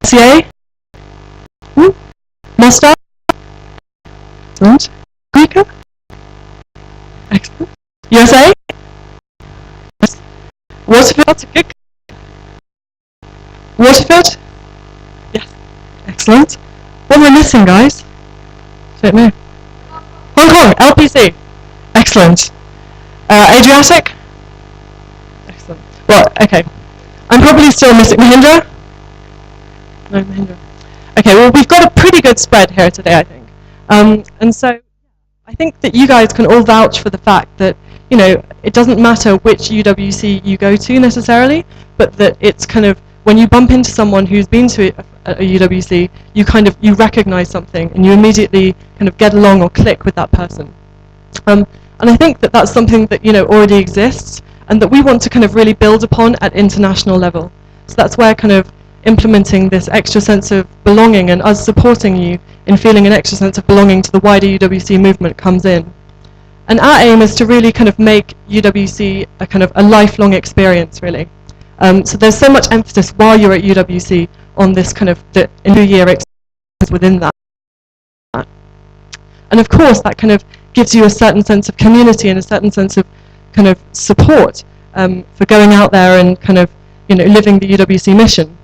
CA? Mostar? Excellent. Greek? Excellent. USA? Yes. Waterfield? Waterfield? Yes. Excellent. What am I missing, guys? Don't know. Hong Kong, LPC. Excellent. Adriatic? Excellent. Well, okay. I'm probably still missing Mahindra? No, Mahindra. Okay, well, we've got a pretty good spread here today, I think. And so I think that you guys can all vouch for the fact that, you know, it doesn't matter which UWC you go to necessarily, but that it's kind of, when you bump into someone who's been to a UWC, you recognize something and you immediately kind of get along or click with that person. And I think that that's something that, you know, already exists and that we want to kind of really build upon at international level. So that's where kind of implementing this extra sense of belonging and us supporting you in feeling an extra sense of belonging to the wider UWC movement comes in. And our aim is to really kind of make UWC a kind of a lifelong experience, really. So there's so much emphasis while you're at UWC on this kind of the new-year experience within that. And of course, that kind of gives you a certain sense of community and a certain sense of kind of support for going out there and kind of, you know, living the UWC mission.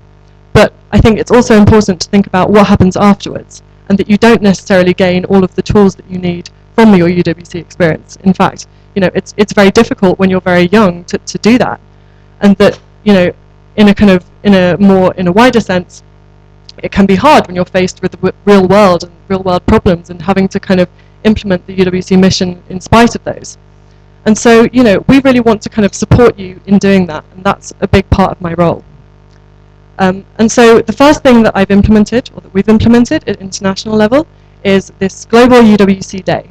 But I think it's also important to think about what happens afterwards, and that you don't necessarily gain all of the tools that you need from your UWC experience. In fact, you know, it's very difficult when you're very young to do that, and that, you know, in a wider sense, it can be hard when you're faced with the real world and real world problems and having to kind of implement the UWC mission in spite of those. And so, you know, we really want to kind of support you in doing that, and that's a big part of my role. And so the first thing that I've implemented, or that we've implemented at international level, is this Global UWC Day.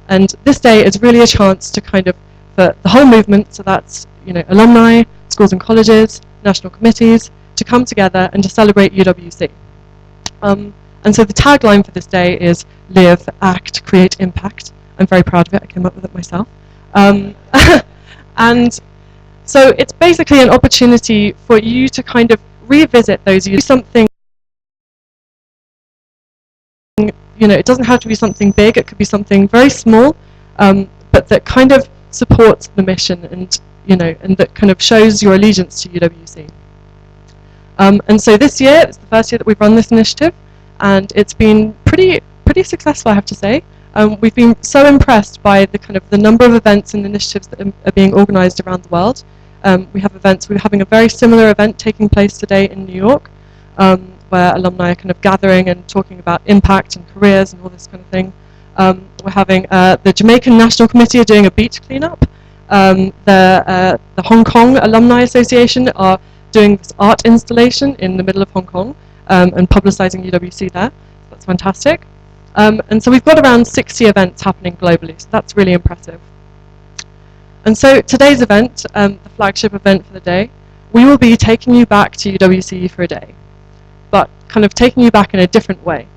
And this day is really a chance to kind of, for the whole movement, so that's, you know, alumni, schools and colleges, national committees, to come together and to celebrate UWC. And so the tagline for this day is live, act, create impact. I'm very proud of it, I came up with it myself. And so it's basically an opportunity for you to kind of revisit those, something, you know, it doesn't have to be something big, it could be something very small, but that kind of supports the mission and, you know, and that kind of shows your allegiance to UWC. And so this year, it's the first year that we've run this initiative, and it's been pretty successful, I have to say. We've been so impressed by the number of events and initiatives that are being organised around the world. We have events. We're having a very similar event taking place today in New York, where alumni are kind of gathering and talking about impact and careers and all this kind of thing. We're having the Jamaican National Committee are doing a beach cleanup. The Hong Kong Alumni Association are doing this art installation in the middle of Hong Kong and publicising UWC there. So that's fantastic. And so we've got around 60 events happening globally, so that's really impressive. And so today's event, the flagship event for the day, we will be taking you back to UWC for a day, but kind of taking you back in a different way.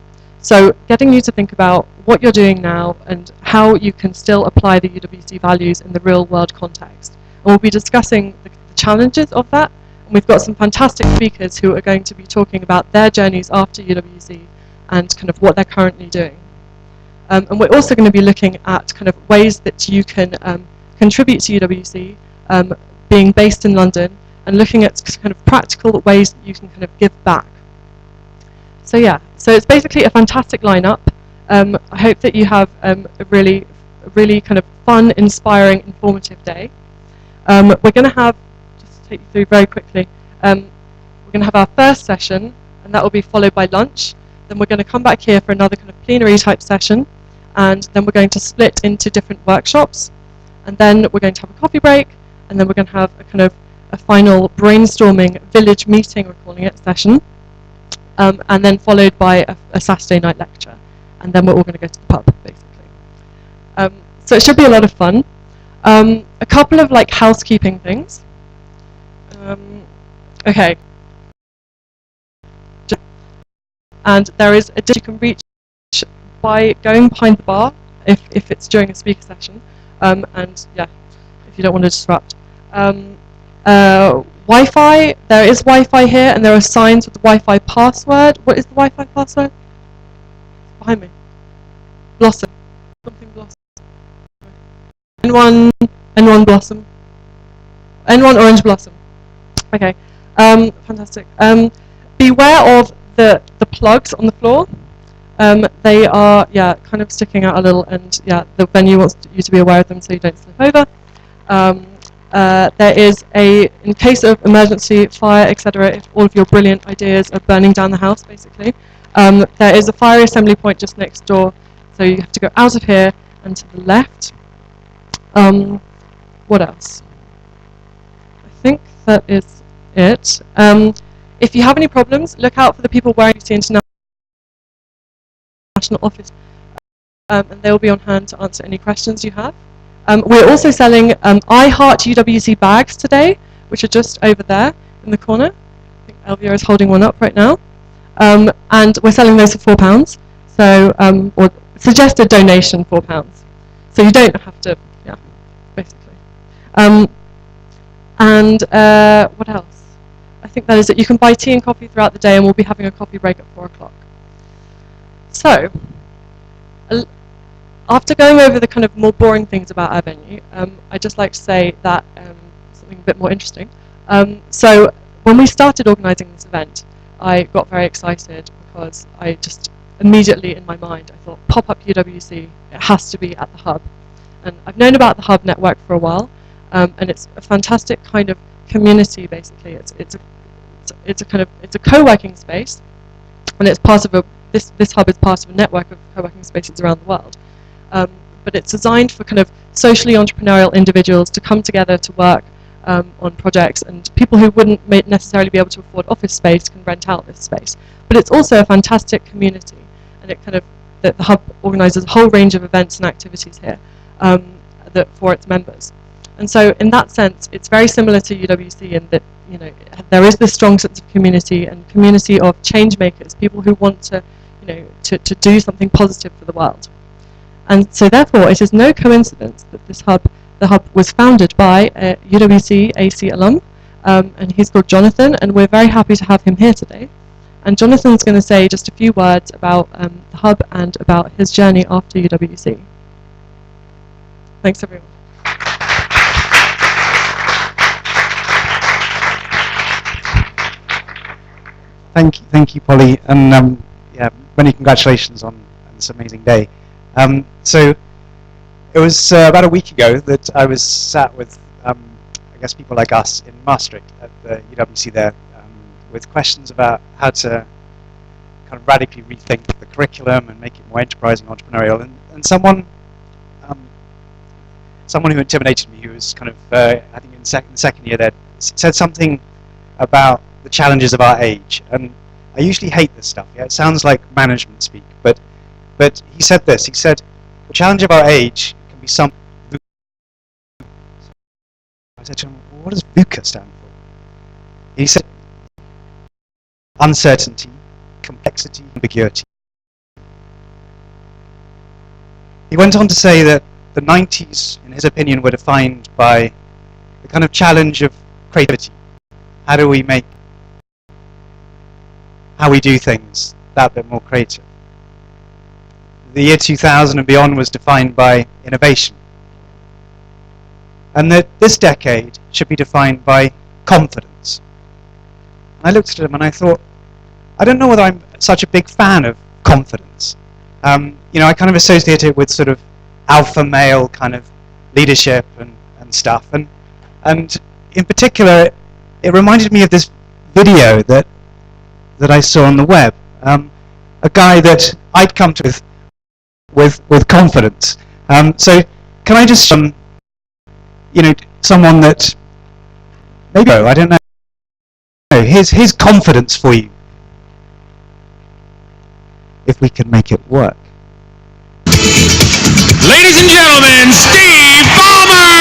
So getting you to think about what you're doing now and how you can still apply the UWC values in the real world context. And we'll be discussing the challenges of that. And we've got some fantastic speakers who are going to be talking about their journeys after UWC and kind of what they're currently doing. And we're also going to be looking at kind of ways that you can contribute to UWC, being based in London, and looking at kind of practical ways that you can kind of give back. So yeah, so it's basically a fantastic lineup. I hope that you have a really kind of fun, inspiring, informative day. We're going to have, just to take you through very quickly, we're going to have our first session, and that will be followed by lunch. Then we're going to come back here for another kind of plenary type session, and then we're going to split into different workshops, and then we're going to have a coffee break, and then we're going to have a kind of a final brainstorming village meeting, we're calling it, session, and then followed by a Saturday night lecture, and then we're all going to go to the pub, basically. So it should be a lot of fun. A couple of like housekeeping things. Okay. And there is a digit you can reach by going behind the bar if it's during a speaker session, and yeah, if you don't want to disrupt. Wi-Fi, there is Wi-Fi here, and there are signs with the Wi-Fi password. What is the Wi-Fi password? Behind me. Blossom. Something Blossom. N1 Blossom. N1 Orange Blossom. Okay, fantastic. Beware of the plugs on the floor. They are, kind of sticking out a little, and the venue wants you to be aware of them so you don't slip over. There is in case of emergency, fire, etc., if all of your brilliant ideas are burning down the house, basically, there is a fire assembly point just next door, so you have to go out of here and to the left. What else? I think that is it. If you have any problems, look out for the people wearing the international office, and they will be on hand to answer any questions you have. We're also selling I Heart UWC bags today, which are just over there in the corner. I think Elvia is holding one up right now. And we're selling those for £4. So, or suggested donation £4. So you don't have to, basically. What else? I think that is it. You can buy tea and coffee throughout the day, and we'll be having a coffee break at 4 o'clock. So, after going over the kind of more boring things about our venue, I'd just like to say that something a bit more interesting. So when we started organising this event, I got very excited because I just immediately in my mind I thought Pop-Up UWC, it has to be at the Hub. And I've known about the Hub network for a while, and it's a fantastic kind of community. Basically, it's a co-working space, and it's part of this Hub is part of a network of co-working spaces around the world. But it's designed for kind of socially entrepreneurial individuals to come together to work on projects, and people who wouldn't necessarily be able to afford office space can rent out this space. But it's also a fantastic community, and it kind of the Hub organises a whole range of events and activities here for its members. And so in that sense, it's very similar to UWC in that there is this strong sense of community and community of change makers, people who want to to do something positive for the world. And so therefore, it is no coincidence that the Hub was founded by a UWC AC alum, and he's called Jonathan, and we're very happy to have him here today. And Jonathan's going to say just a few words about the Hub and about his journey after UWC. Thanks, everyone. Thank you, Polly, and many congratulations on this amazing day. So it was about a week ago that I was sat with, I guess, people like us in Maastricht at the UWC there, with questions about how to kind of radically rethink the curriculum and make it more enterprising, entrepreneurial. And someone who intimidated me, who was kind of, I think in the second year there, said something about the challenges of our age. And I usually hate this stuff. Yeah, it sounds like management speak, but he said this. He said, the challenge of our age can be some. I said to him, what does VUCA stand for? He said, uncertainty, complexity, ambiguity. He went on to say that the 90s, in his opinion, were defined by the kind of challenge of creativity. How do we make how we do things that bit more creative? The year 2000 and beyond was defined by innovation. And that this decade should be defined by confidence. And I looked at him and I thought, I don't know whether I'm such a big fan of confidence. I kind of associate it with sort of alpha male kind of leadership and stuff. And in particular, it reminded me of this video that I saw on the web. A guy that I'd come to with confidence. So can I just, someone that maybe, I don't know, his confidence for you, if we can make it work. Ladies and gentlemen, Steve Ballmer!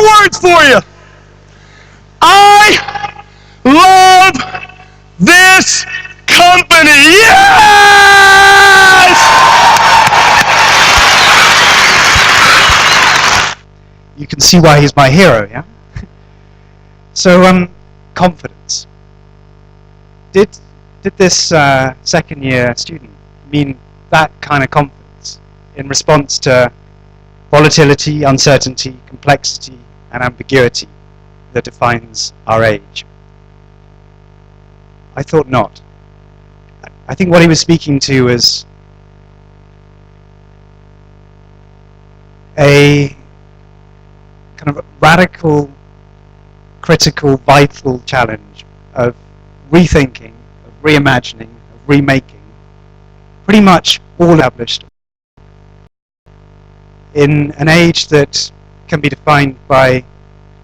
words for you. I love this company. Yes! You can see why he's my hero, yeah? So, confidence. Did this second year student mean that kind of confidence in response to volatility, uncertainty, complexity, and ambiguity that defines our age? I thought not. I think what he was speaking to was a kind of radical, critical, vital challenge of rethinking, of reimagining, of remaking, pretty much all established in an age that can be defined by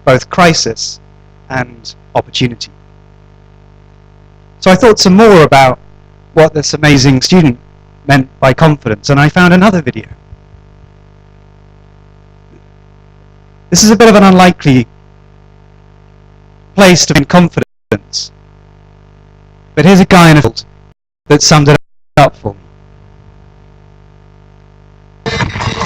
both crisis and opportunity. So I thought some more about what this amazing student meant by confidence, and I found another video. This is a bit of an unlikely place to find confidence, but here's a guy in a field that summed it up for me.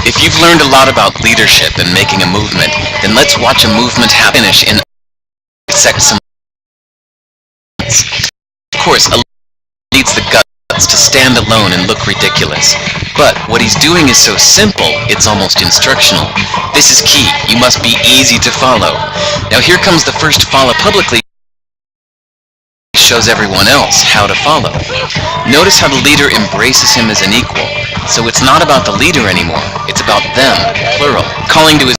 If you've learned a lot about leadership and making a movement, then let's watch a movement finish in some. Of course, a leader needs the guts to stand alone and look ridiculous. But what he's doing is so simple, it's almost instructional. This is key. You must be easy to follow. Now here comes the first follow publicly. Shows everyone else how to follow. Notice how the leader embraces him as an equal. So it's not about the leader anymore. It's about them, plural, calling to his.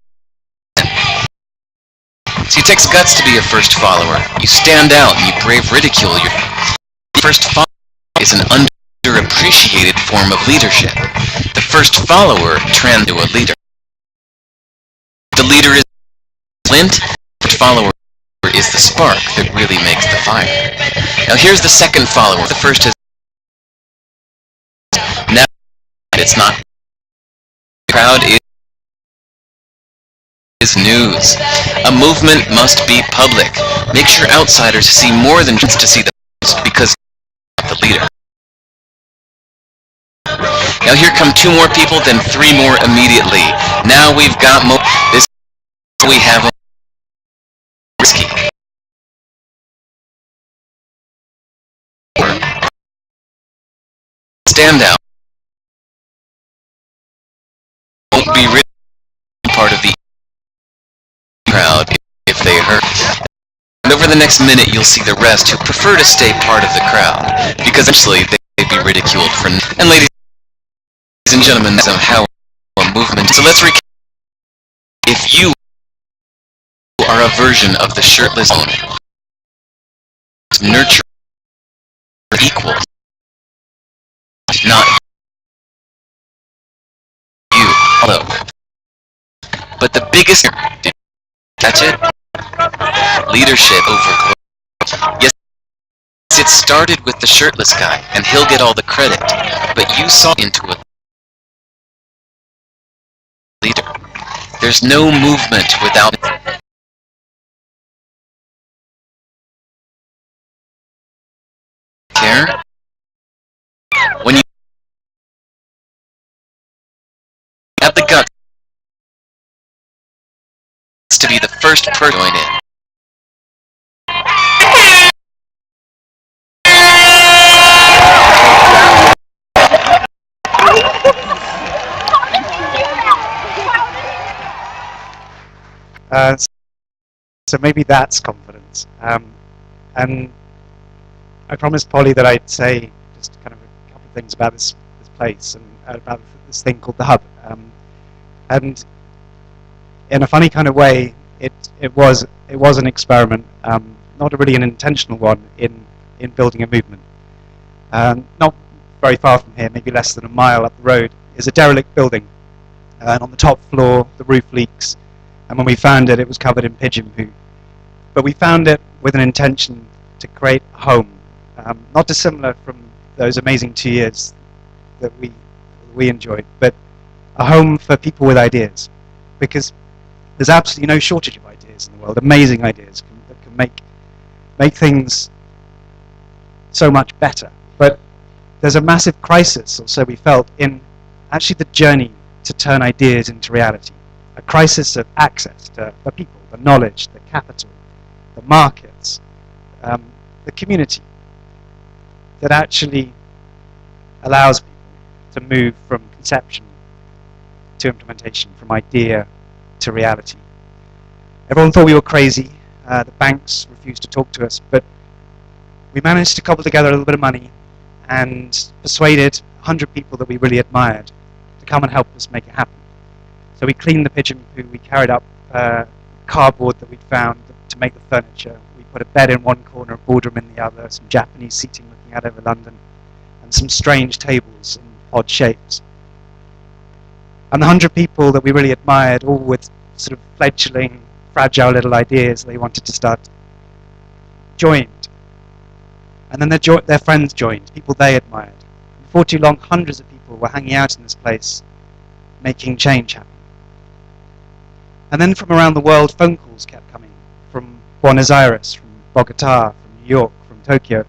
So it takes guts to be a first follower. You stand out and you brave ridicule. Your first follower is an underappreciated form of leadership. The first follower trends to a leader. The leader is flint. The follower is the spark that really makes the fire. Now here's the second follower. The first is now it's not. The crowd is news. A movement must be public. Make sure outsiders see more than just to see the post because of the leader. Now here come two more people, then three more immediately. Now we've got more. This we have risky. Stand out. Won't be really part of the crowd if they hurt. And over the next minute you'll see the rest who prefer to stay part of the crowd because eventually they'd be ridiculed for. And ladies and gentlemen, that's how a movement. So let's recap. If you are a version of the shirtless owner, nurture equal, not you. Hello. But the biggest, did you catch it? Leadership over growth. Yes, it started with the shirtless guy, and he'll get all the credit. But you saw into a leader. There's no movement without care. When you have the guts to be the first person to join in. So maybe that's confidence. And I promised Polly that I'd say just kind of a couple of things about this place and about this thing called the Hub. And in a funny kind of way, it was an experiment, not really an intentional one in building a movement. Not very far from here, maybe less than a mile up the road, is a derelict building. And on the top floor, the roof leaks. And when we found it, it was covered in pigeon poo. But we found it with an intention to create a home, not dissimilar from those amazing 2 years that we enjoyed, but a home for people with ideas. Because There's absolutely no shortage of ideas in the world, amazing ideas that can make things so much better. But there's a massive crisis, or so we felt, in actually the journey to turn ideas into reality. A crisis of access to the people, the knowledge, the capital, the markets, the community, that actually allows people to move from conception to implementation, from idea to reality. Everyone thought we were crazy. The banks refused to talk to us, but we managed to cobble together a little bit of money and persuaded 100 people that we really admired to come and help us make it happen. So we cleaned the pigeon poo, we carried up cardboard that we'd found to make the furniture, we put a bed in one corner, a boardroom in the other, some Japanese seating looking out over London, and some strange tables in odd shapes. And the 100 people that we really admired, all with sort of fledgling, fragile little ideas they wanted to start, joined. And then their friends joined, people they admired. Before too long, hundreds of people were hanging out in this place, making change happen. And then from around the world, phone calls kept coming, from Buenos Aires, from Bogota, from New York, from Tokyo,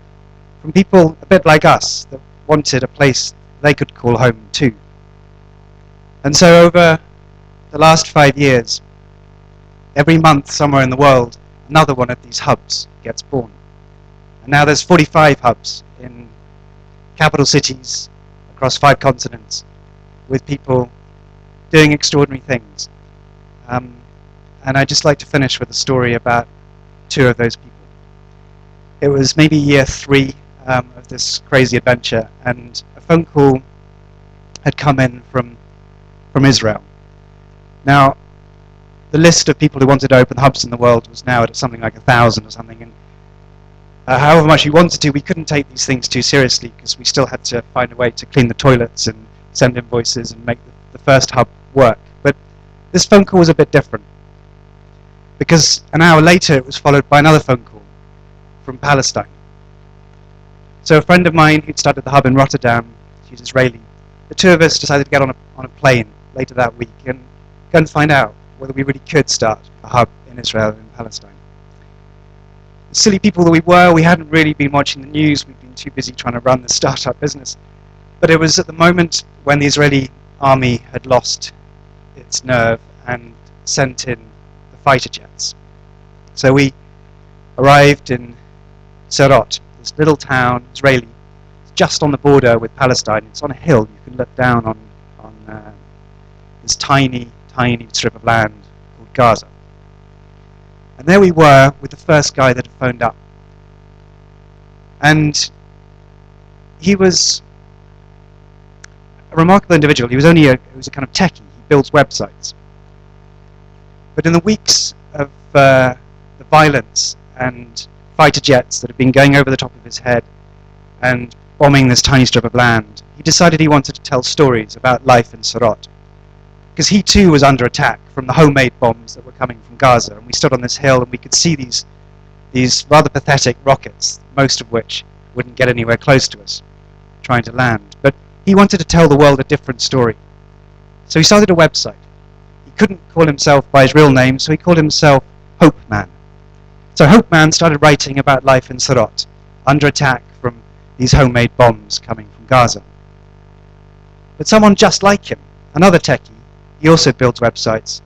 from people a bit like us that wanted a place they could call home too. And so over the last 5 years, every month somewhere in the world, another one of these hubs gets born. And now there's 45 hubs in capital cities across 5 continents, with people doing extraordinary things. And I'd just like to finish with a story about 2 of those people. It was maybe year 3 of this crazy adventure, and a phone call had come in from Israel. Now, the list of people who wanted to open hubs in the world was now at something like 1,000 or something, and however much we wanted to, we couldn't take these things too seriously because we still had to find a way to clean the toilets and send invoices and make the first hub work. But this phone call was a bit different, because an hour later it was followed by another phone call from Palestine. So a friend of mine who'd started the hub in Rotterdam, she's Israeli, the 2 of us decided to get on a plane later that week and go and find out whether we really could start a hub in Israel and in Palestine. The silly people that we were, we hadn't really been watching the news, we'd been too busy trying to run the startup business. But it was at the moment when the Israeli army had lost its nerve and sent in the fighter jets. So we arrived in Sderot, this little town, Israeli, just on the border with Palestine. It's on a hill. You can look down on this tiny, tiny strip of land called Gaza. And there we were with the first guy that had phoned up. And he was a remarkable individual. He was he was a kind of techie. He builds websites. But in the weeks of the violence and fighter jets that had been going over the top of his head and bombing this tiny strip of land, he decided he wanted to tell stories about life in Sderot. Because he too was under attack from the homemade bombs that were coming from Gaza. And we stood on this hill and we could see these rather pathetic rockets, most of which wouldn't get anywhere close to us, trying to land. But he wanted to tell the world a different story. So he started a website. He couldn't call himself by his real name, so he called himself Hope Man. So Hope Man started writing about life in Sderot, under attack from these homemade bombs coming from Gaza. But someone just like him, another techie, he also builds websites,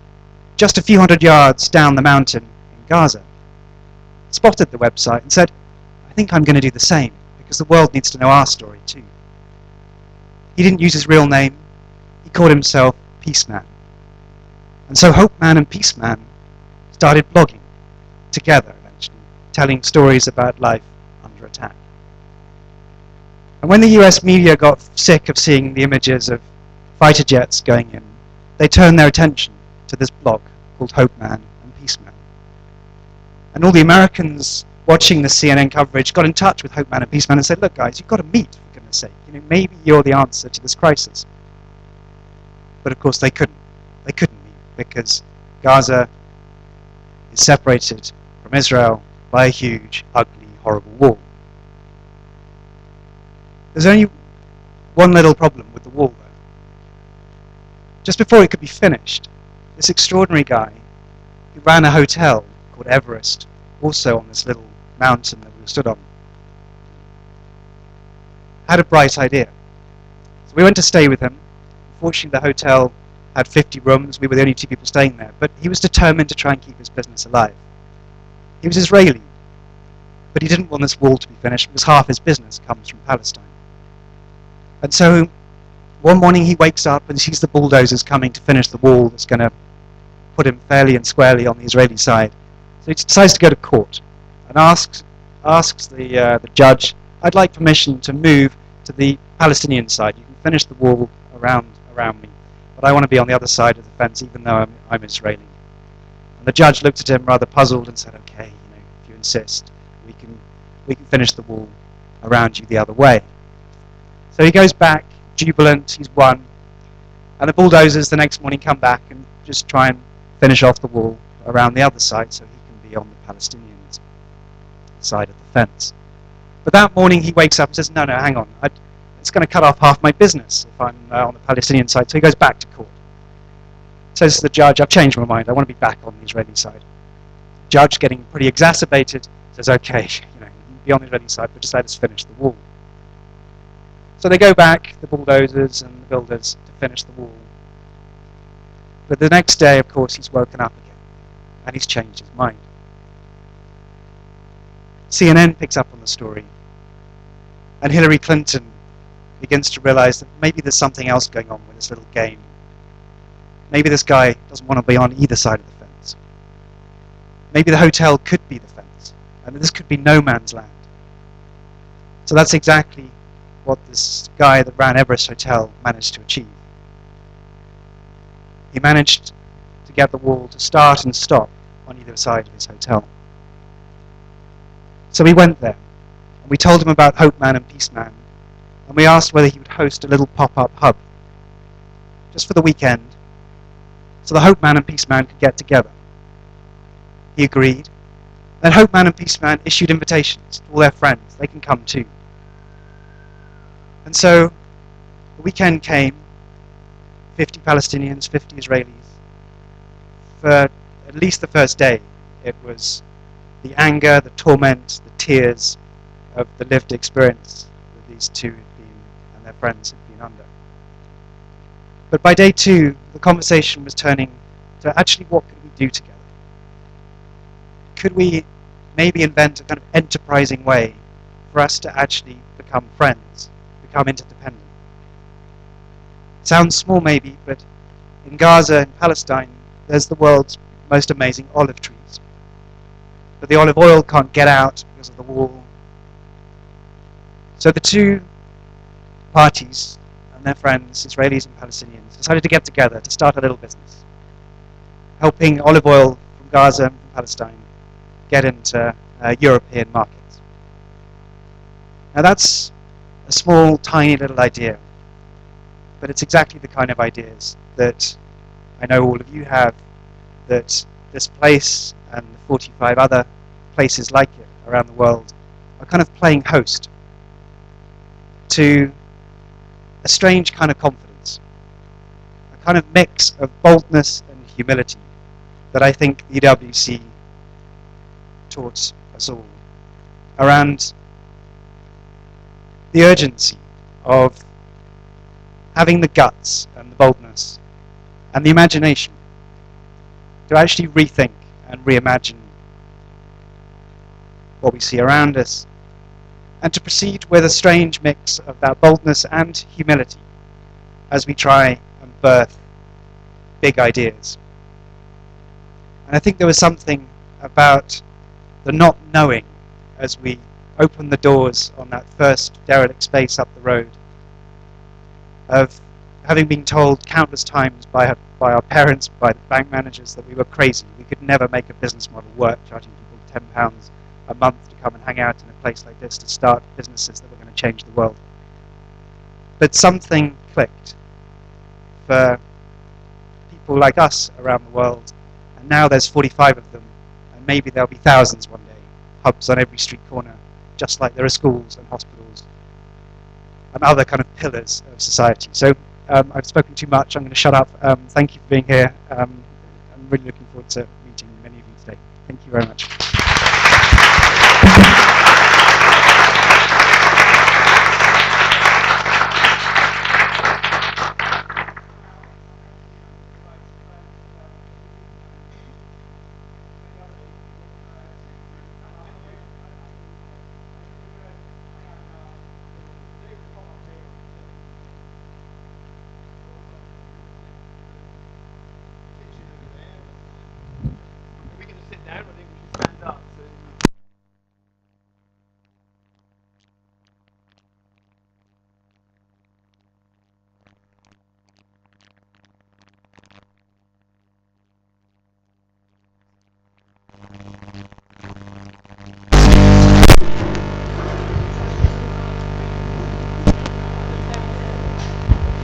just a few hundred yards down the mountain in Gaza, spotted the website and said, I think I'm going to do the same, because the world needs to know our story too. He didn't use his real name, he called himself Peaceman. And so Hope Man and Peaceman started blogging together eventually, telling stories about life under attack. And when the US media got sick of seeing the images of fighter jets going in, they turned their attention to this blog called Hope Man and Peaceman. And all the Americans watching the CNN coverage got in touch with Hope Man and Peaceman and said, look guys, you've got to meet, for goodness sake. Maybe you're the answer to this crisis. But of course they couldn't. They couldn't meet because Gaza is separated from Israel by a huge, ugly, horrible wall. There's only one little problem with the wall, though. Just before it could be finished, this extraordinary guy who ran a hotel called Everest, also on this little mountain that we stood on, had a bright idea. So we went to stay with him. Unfortunately, the hotel had 50 rooms. We were the only 2 people staying there. But he was determined to try and keep his business alive. He was Israeli, but he didn't want this wall to be finished because half his business comes from Palestine. And so one morning he wakes up and sees the bulldozers coming to finish the wall that's going to put him fairly and squarely on the Israeli side. So he decides to go to court and asks the judge, "I'd like permission to move to the Palestinian side. You can finish the wall around me, but I want to be on the other side of the fence, even though I'm Israeli." And the judge looked at him rather puzzled and said, "Okay, if you insist, we can finish the wall around you the other way." So he goes back, jubilant, he's won, and the bulldozers the next morning come back and just try and finish off the wall around the other side so he can be on the Palestinian side of the fence. But that morning he wakes up and says, no, hang on, it's going to cut off half my business if I'm on the Palestinian side. So he goes back to court. Says to the judge, "I've changed my mind, I want to be back on the Israeli side." Judge, getting pretty exacerbated, says, "Okay, you can be on the Israeli side, but just let us finish the wall." So they go back, the bulldozers and the builders, to finish the wall. But the next day, of course, he's woken up again, and he's changed his mind. CNN picks up on the story, and Hillary Clinton begins to realize that maybe there's something else going on with this little game. Maybe this guy doesn't want to be on either side of the fence. Maybe the hotel could be the fence, and this could be no man's land. So that's exactly what this guy that ran Everest Hotel managed to achieve. He managed to get the wall to start and stop on either side of his hotel. So we went there, and we told him about Hope Man and Peace Man, and we asked whether he would host a little pop-up hub, just for the weekend, so the Hope Man and Peace Man could get together. He agreed, and Hope Man and Peace Man issued invitations to all their friends. They can come too. And so the weekend came, 50 Palestinians, 50 Israelis. For at least the first day, it was the anger, the torment, the tears of the lived experience that these two had been, and their friends had been under. But by day 2, the conversation was turning to actually what could we do together? Could we maybe invent a kind of enterprising way for us to actually become friends, become interdependent? Sounds small maybe, but in Gaza and Palestine, there's the world's most amazing olive trees. But the olive oil can't get out because of the wall. So the two parties and their friends, Israelis and Palestinians, decided to get together to start a little business, helping olive oil from Gaza and from Palestine get into European markets. Now that's a small, tiny little idea, but it's exactly the kind of ideas that I know all of you have, that this place and the 45 other places like it around the world are kind of playing host to a strange kind of confidence, a kind of mix of boldness and humility that I think the UWC taught us all, around the urgency of having the guts and the boldness and the imagination to actually rethink and reimagine what we see around us, and to proceed with a strange mix of that boldness and humility as we try and birth big ideas. And I think there was something about the not knowing as we opened the doors on that first derelict space up the road, of having been told countless times by our parents, by the bank managers, that we were crazy. We could never make a business model work, charging people £10 a month to come and hang out in a place like this to start businesses that were going to change the world. But something clicked for people like us around the world, and now there's 45 of them, and maybe there'll be thousands one day, hubs on every street corner, just like there are schools and hospitals and other kind of pillars of society. So I've spoken too much, I'm going to shut up. Thank you for being here. I'm really looking forward to meeting many Thank you very much.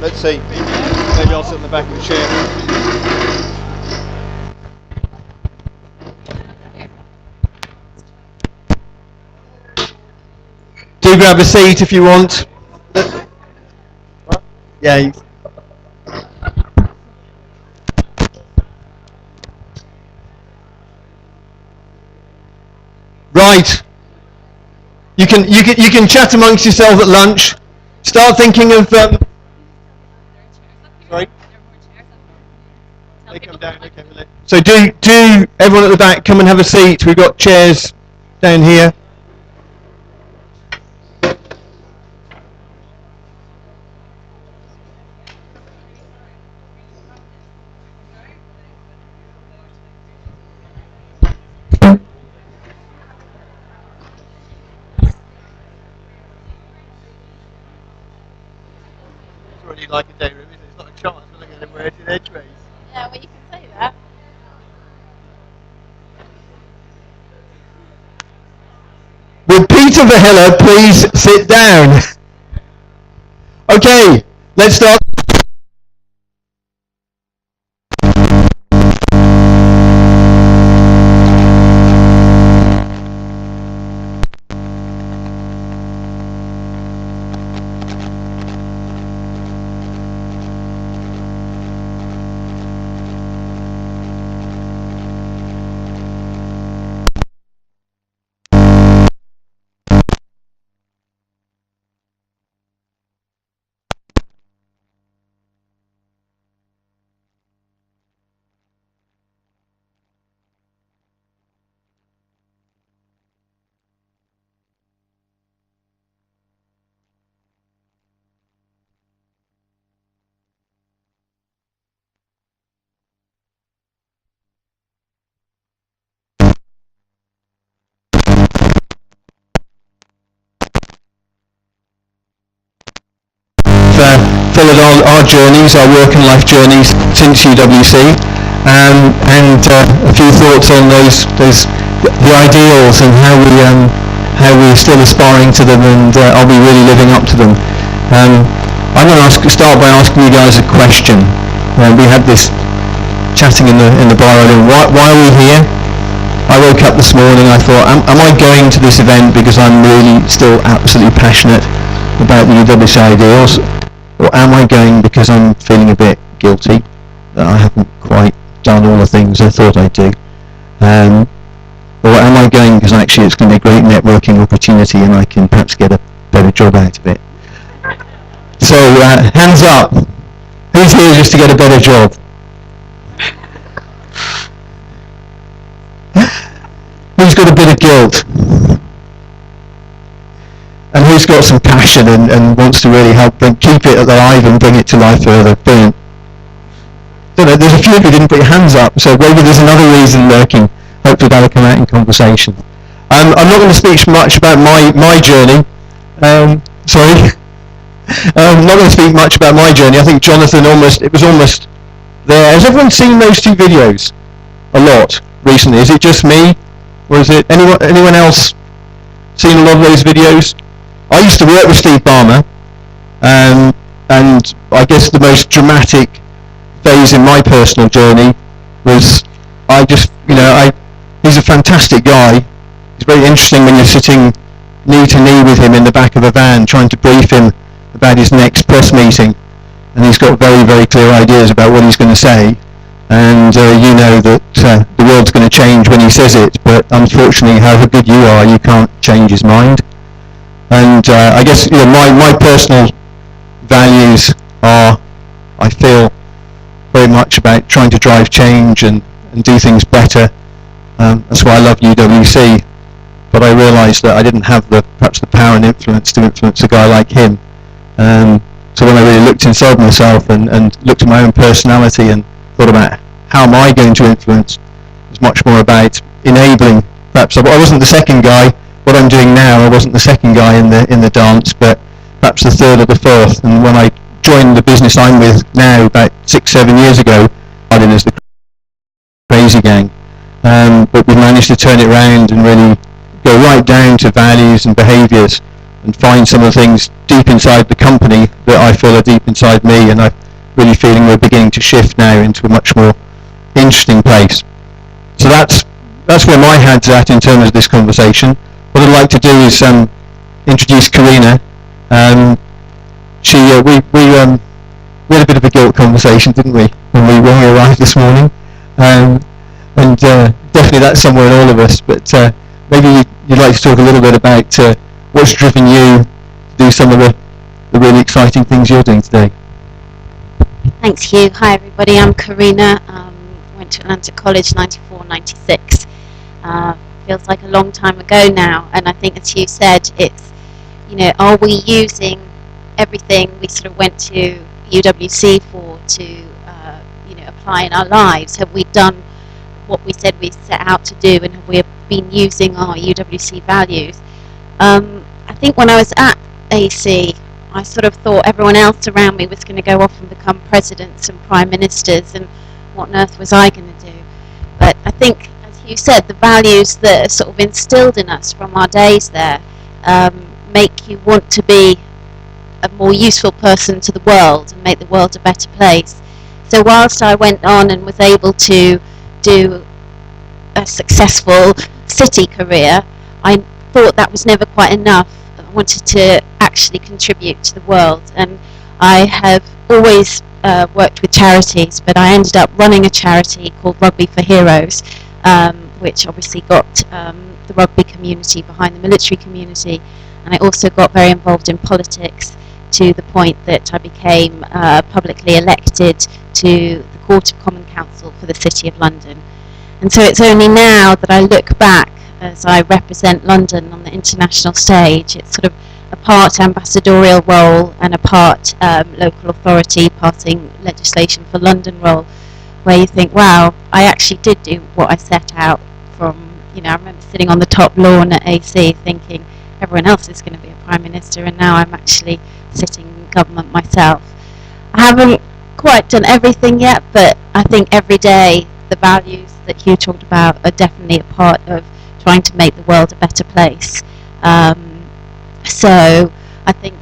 Let's see. Maybe I'll sit on the back of the chair. Do grab a seat if you want. Yeah. Right. You can chat amongst yourselves at lunch. Start thinking of. Sorry. They come down. Okay. So do everyone at the back come and have a seat. We've got chairs down here. Already like a day room, isn't it? It's not a chance to look at it where it's in edgeways. Yeah, well, you can say that. Would Peter Vahilla please sit down? Okay, let's start. Followed our journeys, our work and life journeys since UWC, and a few thoughts on those the ideals and how we're still aspiring to them, and are we really living up to them? I'm going to start by asking you guys a question. We had this chatting in the bar earlier. Why are we here? I woke up this morning. I thought, am I going to this event because I'm really still absolutely passionate about the UWC ideals? Or am I going because I'm feeling a bit guilty that I haven't quite done all the things I thought I'd do? Or am I going because actually it's going to be a great networking opportunity and I can perhaps get a better job out of it? So hands up. Who's here just to get a better job? Who's got a bit of guilt? And who's got some passion and wants to really help keep it alive and bring it to life further? Brilliant. Don't know, there's a few of you didn't put your hands up, so maybe there's another reason lurking. Hopefully that'll come out in conversation. I'm not going to speak much about my journey. Sorry. I'm not going to speak much about my journey. I think Jonathan it was almost there. Has everyone seen those two videos? A lot recently. Is it just me? Or is it anyone else seen a lot of those videos? I used to work with Steve Barmer, and I guess the most dramatic phase in my personal journey was he's a fantastic guy. It's very interesting when you're sitting knee to knee with him in the back of a van trying to brief him about his next press meeting, and he's got very, very clear ideas about what he's going to say, And you know that the world's going to change when he says it, but unfortunately, however good you are, you can't change his mind. And I guess my personal values are, I feel, very much about trying to drive change and do things better. That's why I love UWC. But I realised that I didn't have perhaps the power and influence to influence a guy like him. So when I really looked inside myself and looked at my own personality and thought about how am I going to influence, it was much more about enabling. Perhaps I wasn't the second guy. What I'm doing now, I wasn't the second guy in the dance, but perhaps the third or the fourth. And when I joined the business I'm with now, about 6-7 years ago, I started as the crazy gang. But we managed to turn it around and really go right down to values and behaviours and find some of the things deep inside the company that I feel are deep inside me, and I'm really feeling we're beginning to shift now into a much more interesting place. So that's where my head's at in terms of this conversation. What I'd like to do is introduce Karina. We had a bit of a guilt conversation, didn't we, when we arrived this morning? And definitely that's somewhere in all of us, but maybe you'd like to talk a little bit about what's driven you to do some of the really exciting things you're doing today. Thanks, Hugh. Hi, everybody. I'm Karina. Went to Atlantic College 94, 96. Feels like a long time ago now, and I think, as Hugh said, it's, are we using everything we sort of went to UWC for to, apply in our lives? Have we done what we said we set out to do, and have we been using our UWC values? I think when I was at AC, I sort of thought everyone else around me was going to go off and become presidents and prime ministers, and what on earth was I going to do? But I think, as Hugh said, the values that are sort of instilled in us from our days there make you want to be a more useful person to the world and make the world a better place. So whilst I went on and was able to do a successful city career, I thought that was never quite enough. I wanted to actually contribute to the world, and I have always worked with charities, but I ended up running a charity called Rugby for Heroes, which obviously got the rugby community behind the military community, and I also got very involved in politics to the point that I became publicly elected to the Court of Common Council for the City of London. And so it's only now that I look back as I represent London on the international stage. It's sort of a part ambassadorial role and a part local authority passing legislation for London role, where you think, wow, I actually did do what I set out from, I remember sitting on the top lawn at AC thinking everyone else is going to be a Prime Minister, and now I'm actually sitting in government myself. I haven't quite done everything yet, but I think every day the values that Hugh talked about are definitely a part of trying to make the world a better place. So I think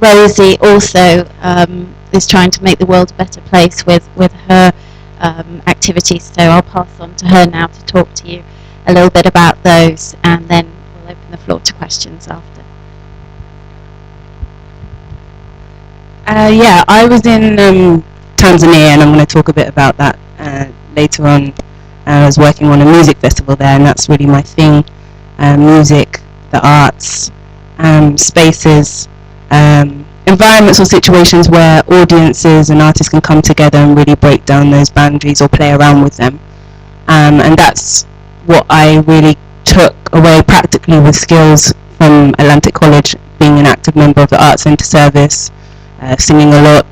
Rosie also is trying to make the world a better place with her activities, so I'll pass on to her now to talk to you a little bit about those, and then we'll open the floor to questions after. Yeah, I was in Tanzania, and I'm going to talk a bit about that later on. I was working on a music festival there, and that's really my thing. Music, the arts, spaces, environments or situations where audiences and artists can come together and really break down those boundaries or play around with them. And that's what I really took away practically with skills from Atlantic College, being an active member of the Arts Centre service, singing a lot,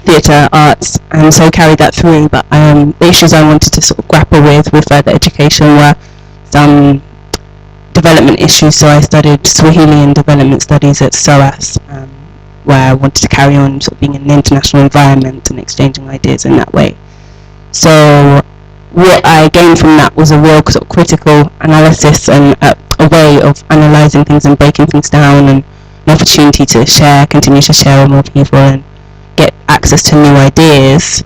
theatre, arts, and so carried that through. But the issues I wanted to sort of grapple with further education were some development issues. So I studied Swahili and development studies at SOAS, where I wanted to carry on sort of being in an international environment and exchanging ideas in that way. So what I gained from that was a real sort of critical analysis and a way of analysing things and breaking things down, and an opportunity to continue to share with more people and get access to new ideas,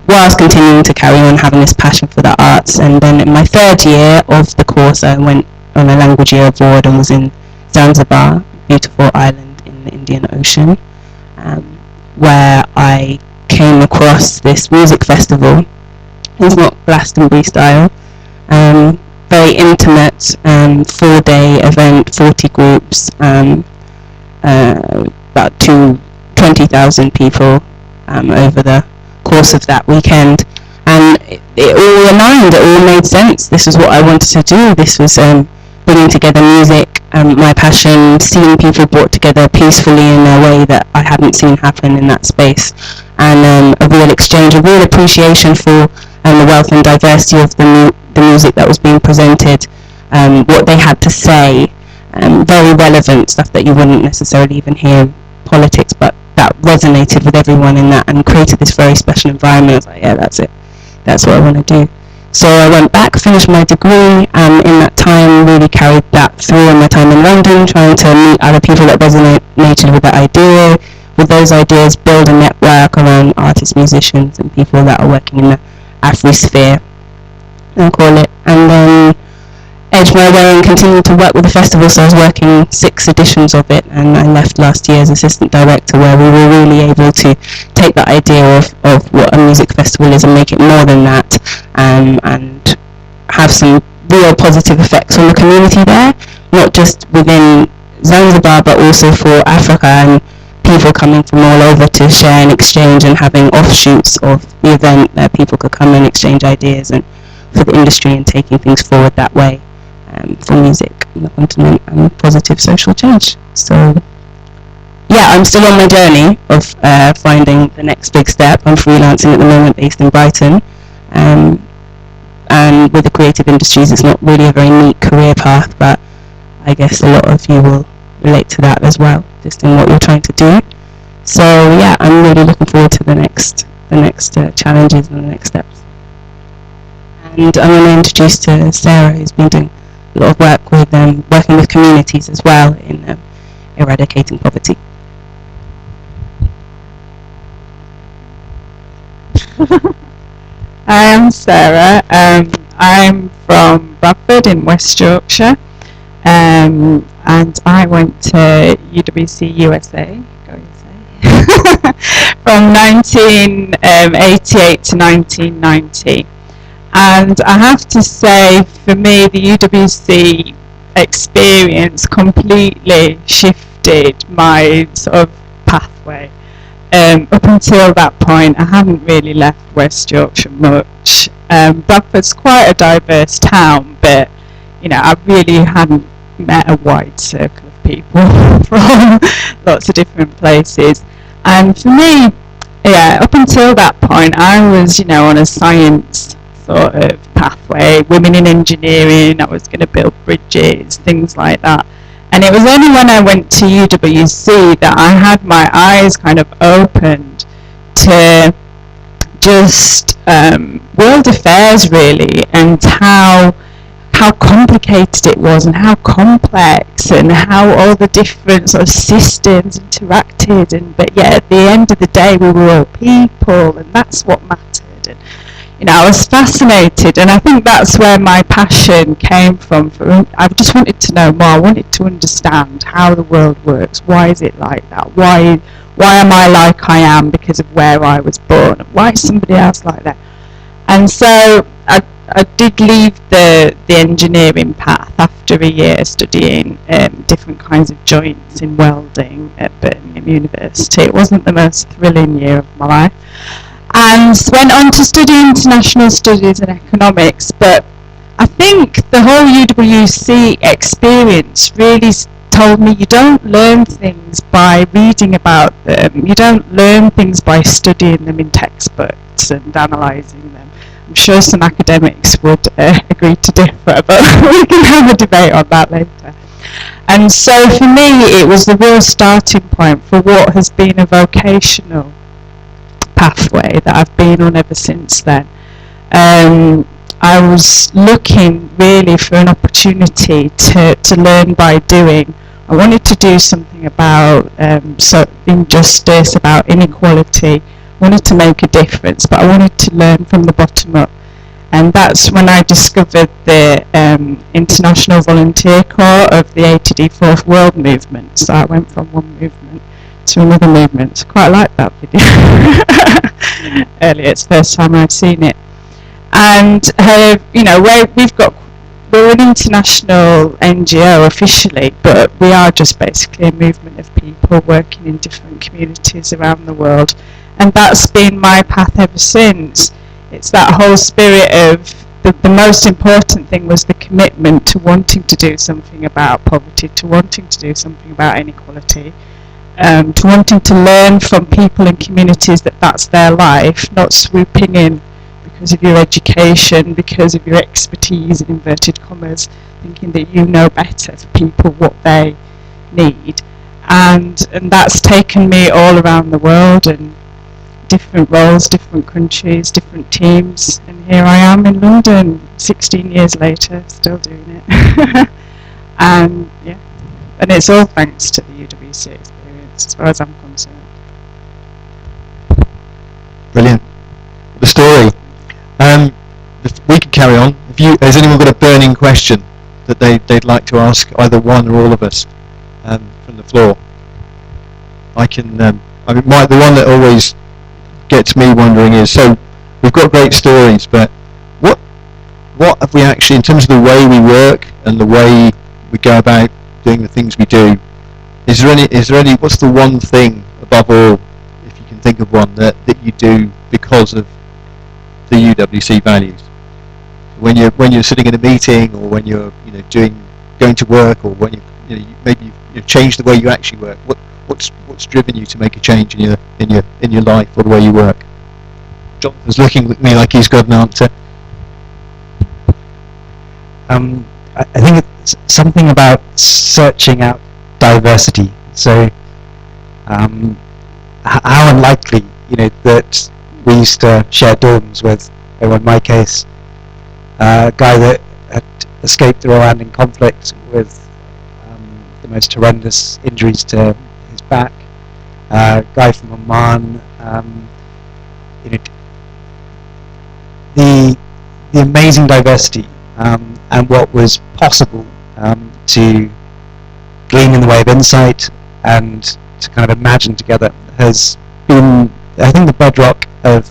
whilst continuing to carry on having this passion for the arts. And then in my third year of the course, I went on a language year abroad and was in Zanzibar, beautiful island in the Indian Ocean, where I came across this music festival. It's not Glastonbury style. Very intimate, 4-day event, 40 groups, about 20,000 people over the course of that weekend. And it all aligned, it all made sense. This was what I wanted to do. This was bringing together music, my passion, seeing people brought together peacefully in a way that I hadn't seen happen in that space, and a real exchange, a real appreciation for the wealth and diversity of the music that was being presented, what they had to say, very relevant stuff that you wouldn't necessarily even hear in politics, but that resonated with everyone in that and created this very special environment. I was like, yeah, that's it. That's what I want to do. So I went back, finished my degree, and in that time really carried that through in my time in London, trying to meet other people that resonated with that idea, with those ideas, build a network around artists, musicians, and people that are working in the Afri-sphere, I call it, and then edge my way and continue to work with the festival. So I was working 6 editions of it, and I left last year as assistant director, where we were really able to take that idea of what a music festival is and make it more than that, and have some real positive effects on the community there, not just within Zanzibar but also for Africa, and people coming from all over to share and exchange, and having offshoots of the event that people could come and exchange ideas and for the industry, and taking things forward that way. For music on the continent and positive social change. So yeah, I'm still on my journey of finding the next big step. I'm freelancing at the moment, based in Brighton, and with the creative industries it's not really a very neat career path, but I guess a lot of you will relate to that as well, just in what you're trying to do. So yeah, I'm really looking forward to the next challenges and the next steps. And I'm going to introduce to Sarah, who's been doing a lot of work with working with communities as well in eradicating poverty. Hi, I'm Sarah. I'm from Bradford in West Yorkshire, and I went to UWC USA, from 1988 to 1990. And I have to say, for me, the UWC experience completely shifted my sort of pathway. Up until that point, I hadn't really left West Yorkshire much. Bradford's quite a diverse town, but I really hadn't met a wide circle of people from lots of different places. And for me, yeah, up until that point, I was, on a science sort of pathway, women in engineering, I was going to build bridges, things like that. And it was only when I went to UWC that I had my eyes kind of opened to just world affairs, really, and how complicated it was, and how complex, and how all the different sort of systems interacted, but yet at the end of the day we were all people, and that's what mattered. And I was fascinated, and I think that's where my passion came from. I just wanted to know more. I wanted to understand how the world works. Why is it like that? Why am I like I am because of where I was born? Why is somebody else like that? And so I did leave the engineering path after a year studying different kinds of joints in welding at Birmingham University. It wasn't the most thrilling year of my life. And went on to study international studies and economics, but I think the whole UWC experience really told me you don't learn things by reading about them, you don't learn things by studying them in textbooks and analysing them. I'm sure some academics would agree to differ, but we can have a debate on that later. And so for me it was the real starting point for what has been a vocational pathway that I've been on ever since then. I was looking really for an opportunity to learn by doing. I wanted to do something about injustice, about inequality. I wanted to make a difference, but I wanted to learn from the bottom up. And that's when I discovered the International Volunteer Corps of the 80D Fourth World Movement. So I went from one movement to another movement. Quite like that video. Earlier, it's the first time I've seen it. And you know, we're an international NGO officially, but we are just basically a movement of people working in different communities around the world. And that's been my path ever since. It's that whole spirit of the most important thing was the commitment to wanting to do something about poverty, to wanting to do something about inequality, to wanting to learn from people and communities that that's their life, not swooping in because of your education, because of your expertise in inverted commas, thinking that you know better for people what they need. And that's taken me all around the world, and different roles, different countries, different teams, and here I am in London 16 years later, still doing it. And yeah, and it's all thanks to the UWC experience as far as I'm concerned. Brilliant. The story. We can carry on. Has anyone got a burning question that they'd like to ask either one or all of us from the floor? I can. The one that always gets me wondering is, so we've got great stories, but what have we actually, in terms of the way we work and the way we go about doing the things we do, is there any what's the one thing above all, if you can think of one, that you do because of the UWC values? When you're sitting in a meeting, or when you're going to work, or when you maybe you change the way you actually work, what's driven you to make a change in your life or the way you work? Jonathan's looking at me like he's got an answer. I think it's something about searching out diversity. So how unlikely, that we used to share dorms with, or in my case, a guy that had escaped the Rwandan conflict with the most horrendous injuries to his back, guy from Oman, the amazing diversity and what was possible to glean in the way of insight and to kind of imagine together has been, I think, the bedrock of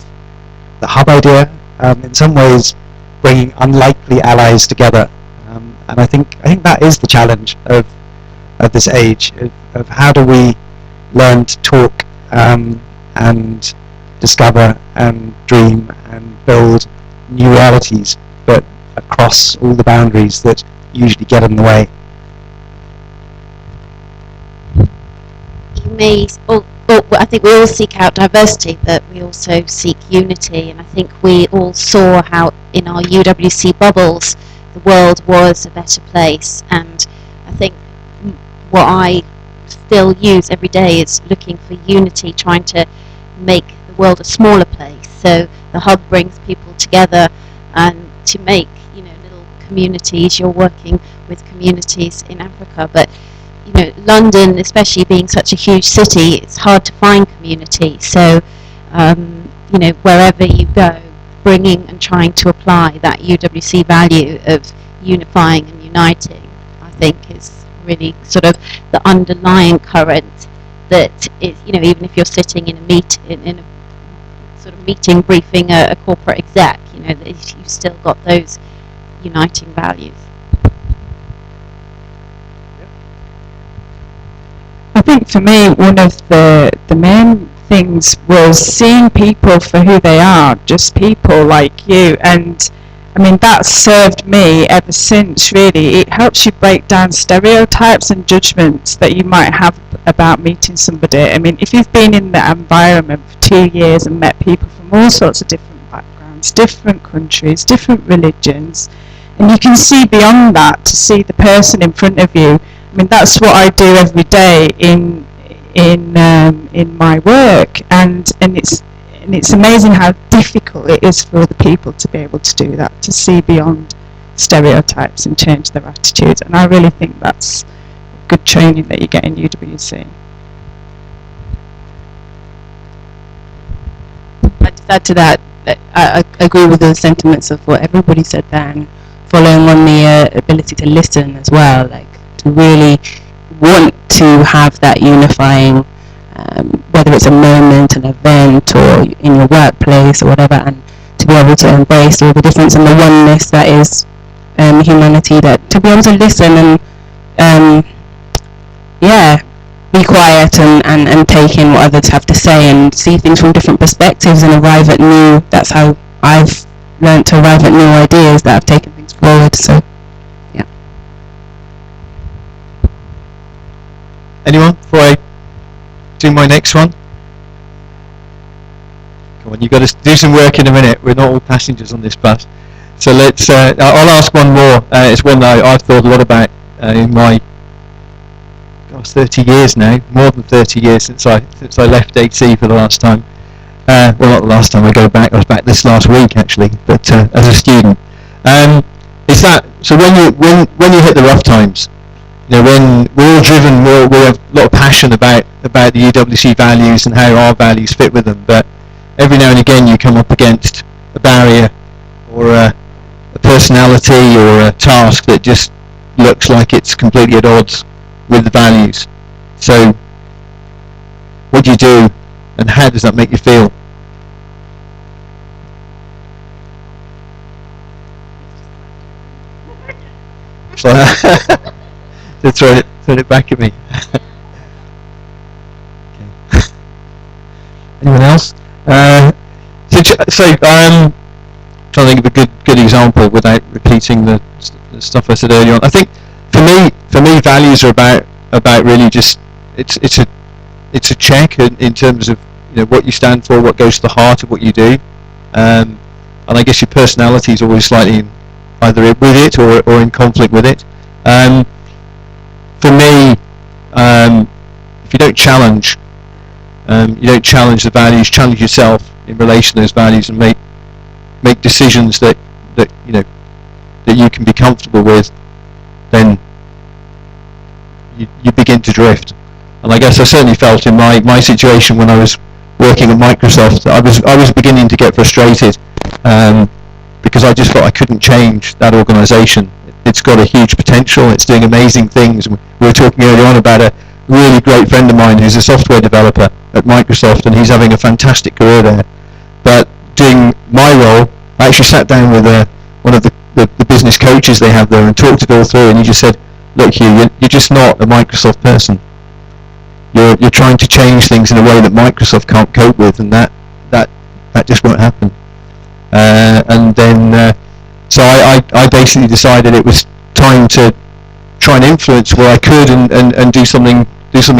the hub idea, in some ways bringing unlikely allies together, and I think that is the challenge of this age, of how do we learn to talk and discover and dream and build new realities, but across all the boundaries that usually get in the way. I think we all seek out diversity, but we also seek unity, and I think we all saw how in our UWC bubbles the world was a better place, and I think what I still use every day is looking for unity, trying to make the world a smaller place. So the hub brings people together and to make little communities. You're working with communities in Africa, but London, especially being such a huge city, it's hard to find community. So wherever you go, bringing and trying to apply that UWC value of unifying and uniting, I think is really sort of the underlying current that is, even if you're sitting in a sort of meeting briefing a corporate exec, that you've still got those uniting values. I think for me, one of the main things was seeing people for who they are, just people like you, and I mean that's served me ever since, really. It helps you break down stereotypes and judgments that you might have about meeting somebody. I mean, if you've been in that environment for 2 years and met people from all sorts of different backgrounds, different countries, different religions, and you can see beyond that to see the person in front of you. I mean, that's what I do every day in my work, and it's amazing how difficult it is for other people to be able to do that, to see beyond stereotypes and change their attitudes. And I really think that's good training that you get in UWC. I'd just add to that, I agree with the sentiments of what everybody said there, and following on the ability to listen as well, like to really want to have that unifying whether it's a moment, an event, or in your workplace or whatever, and to be able to embrace all the difference and the oneness that is humanity, that to be able to listen and be quiet and take in what others have to say and see things from different perspectives and arrive at new, that's how I've learned to arrive at new ideas that have taken things forward. So yeah. Anyone before I do my next one? Come on, you've got to do some work in a minute. We're not all passengers on this bus. So let's, I'll ask one more. It's one that I've thought a lot about in my 30 years now, more than 30 years since I left HC for the last time. Well, not the last time, I was back this last week actually, but as a student. Is that, so when you hit the rough times, you know, when we're all driven, we have a lot of passion about the UWC values and how our values fit with them, but every now and again you come up against a barrier or a personality or a task that just looks like it's completely at odds with the values. So what do you do, and how does that make you feel? So to throw it back at me. Okay. Anyone else? Trying to think of a good example without repeating the stuff I said earlier on. I think for me values are about really just it's a check in terms of, you know, what you stand for, what goes to the heart of what you do, and I guess your personality is always slightly either with it or in conflict with it. For me, if you don't challenge the values, challenge yourself in relation to those values, and make decisions that you know that you can be comfortable with, then you begin to drift. And I guess I certainly felt in my situation when I was working at Microsoft, I was beginning to get frustrated because I just felt I couldn't change that organisation. It's got a huge potential. It's doing amazing things. We were talking earlier on about a really great friend of mine who's a software developer at Microsoft, and he's having a fantastic career there. But doing my role, I actually sat down with one of the business coaches they have there and talked it all through, and he just said, look, Hugh, you're just not a Microsoft person. You're trying to change things in a way that Microsoft can't cope with, and that just won't happen. And then so I basically decided it was time to try and influence where I could and do something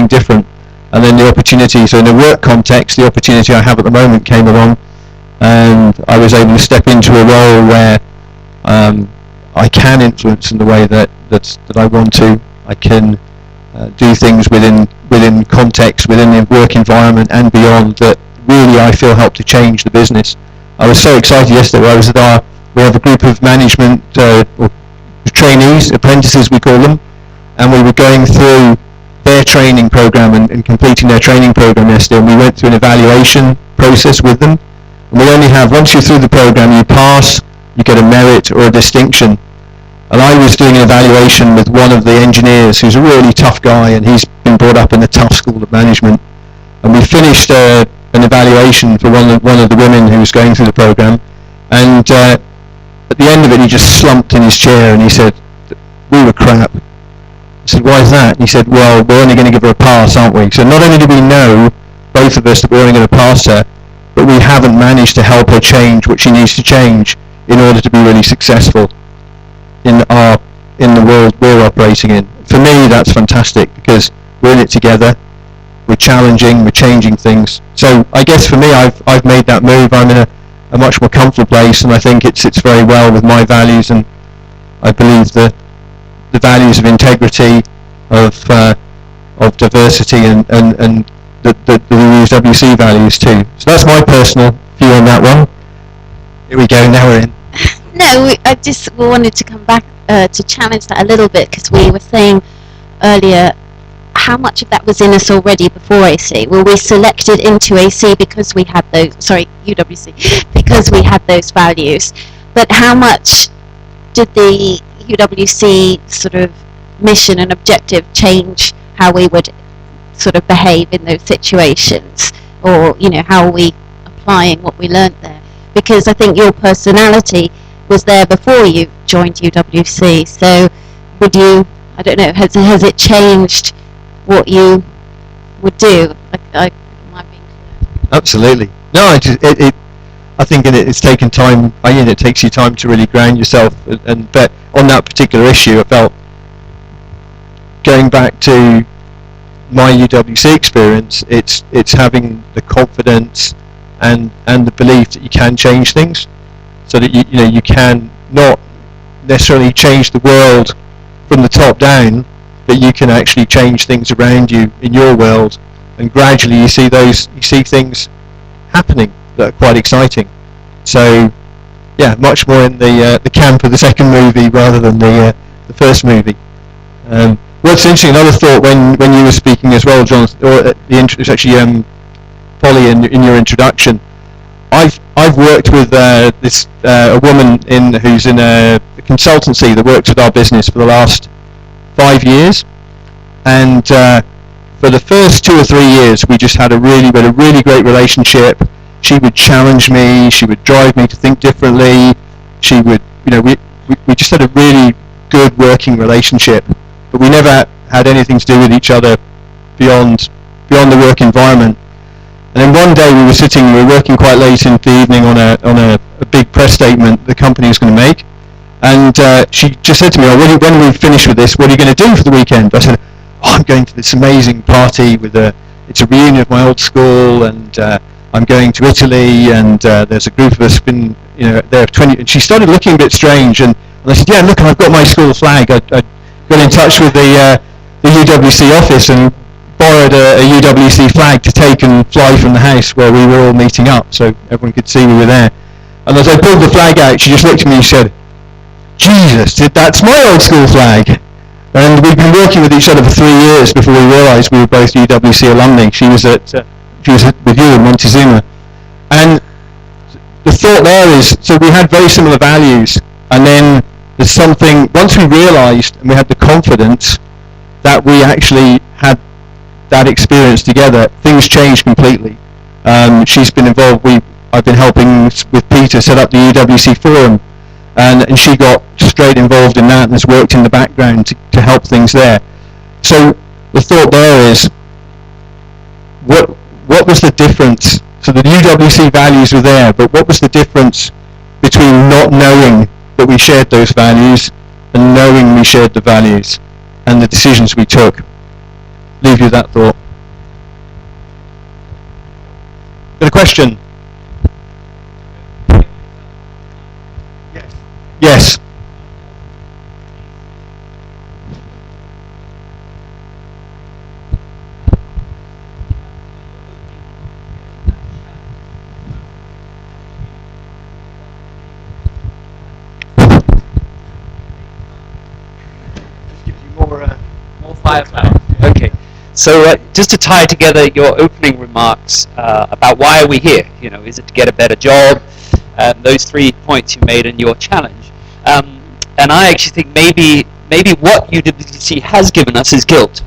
different. And then the opportunity, so in a work context, the opportunity I have at the moment came along, and I was able to step into a role where I can influence in the way that I want to. I can do things within context, within the work environment and beyond, that really I feel help to change the business. I was so excited yesterday. I was at we have a group of management or trainees, apprentices we call them, and we were going through their training program and completing their training program yesterday, and we went through an evaluation process with them. And we only have, once you're through the program, you pass, you get a merit or a distinction. And I was doing an evaluation with one of the engineers who's a really tough guy, and he's been brought up in a tough school of management. And we finished an evaluation for one of the women who was going through the program, and at the end of it he just slumped in his chair and he said, we were crap. I said, why is that? And he said, well, we're only going to give her a pass, aren't we? So not only do we know, both of us, that we're only going to pass her, but we haven't managed to help her change what she needs to change in order to be really successful in the world we're operating in. For me, that's fantastic, because we're in it together, we're challenging, we're changing things. So I guess for me, I've made that move. I'm in a much more comfortable place, and I think it sits very well with my values, and I believe that the values of integrity, of diversity, and the UWC values too. So that's my personal view on that one. Here we go, now we're in. No, I just wanted to come back to challenge that a little bit, because we were saying earlier how much of that was in us already before AC. Well, we selected into AC because we had those, UWC, because we had those values. But how much did the UWC sort of mission and objective change how we would sort of behave in those situations, or how are we applying what we learnt there? Because I think your personality was there before you joined UWC. So would you? I don't know. Has it changed what you would do? Am I being clear? Absolutely. No, I think it's taken time. It takes you time to really ground yourself, and but on that particular issue, I felt, going back to my UWC experience, it's having the confidence and the belief that you can change things, so that you can not necessarily change the world from the top down, but you can actually change things around you in your world, and gradually you see things happening that are quite exciting. So yeah, much more in the camp of the second movie rather than the first movie. What's interesting, another thought when you were speaking as well, John, or it's actually Polly in your introduction. I've worked with this a woman who's in a consultancy that works with our business for the last 5 years, and for the first 2 or 3 years we just had a really great relationship. She would challenge me, she would drive me to think differently, she would, we just had a really good working relationship, but we never had anything to do with each other beyond the work environment. And then one day we were working quite late in the evening on a big press statement the company was going to make, and she just said to me, when we finish with this, what are you going to do for the weekend? I said, I'm going to this amazing party it's a reunion of my old school, and I'm going to Italy, and there's a group of us been, there of 20, and she started looking a bit strange, and I said, yeah, look, I've got my school flag. I got in touch with the UWC office and borrowed a UWC flag to take and fly from the house where we were all meeting up, so everyone could see we were there. And as I pulled the flag out, she just looked at me and said, Jesus, that's my old school flag. And we'd been working with each other for 3 years before we realised we were both UWC alumni. She was with you in Montezuma. And the thought there is, so we had very similar values, and then there's something, once we realised and we had the confidence that we actually had that experience together, things changed completely. She's been involved, I've been helping with Peter set up the UWC forum, and she got straight involved in that and has worked in the background to help things there. So the thought there is, what was the difference? So the UWC values were there, but what was the difference between not knowing that we shared those values and knowing we shared the values, and the decisions we took? Leave you that thought. Got a question? Yes. More firepower. Okay. So just to tie together your opening remarks about why are we here? Is it to get a better job? Those 3 points you made in your challenge. And I actually think maybe what UWC has given us is guilt.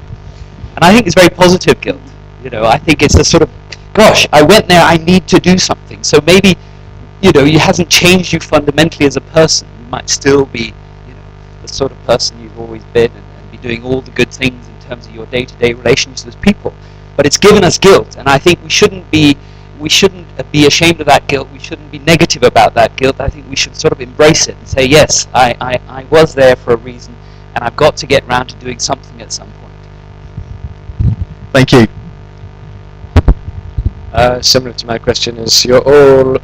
And I think it's very positive guilt. I think it's the sort of, gosh, I went there, I need to do something. So maybe, it hasn't changed you fundamentally as a person. You might still be, the sort of person you've always been, and be doing all the good things in terms of your day-to-day relations with people. But it's given us guilt, and I think we shouldn't be ashamed of that guilt. We shouldn't be negative about that guilt. I think we should sort of embrace it and say, yes, I was there for a reason, and I've got to get round to doing something at some point. Thank you. Similar to my question is, you're all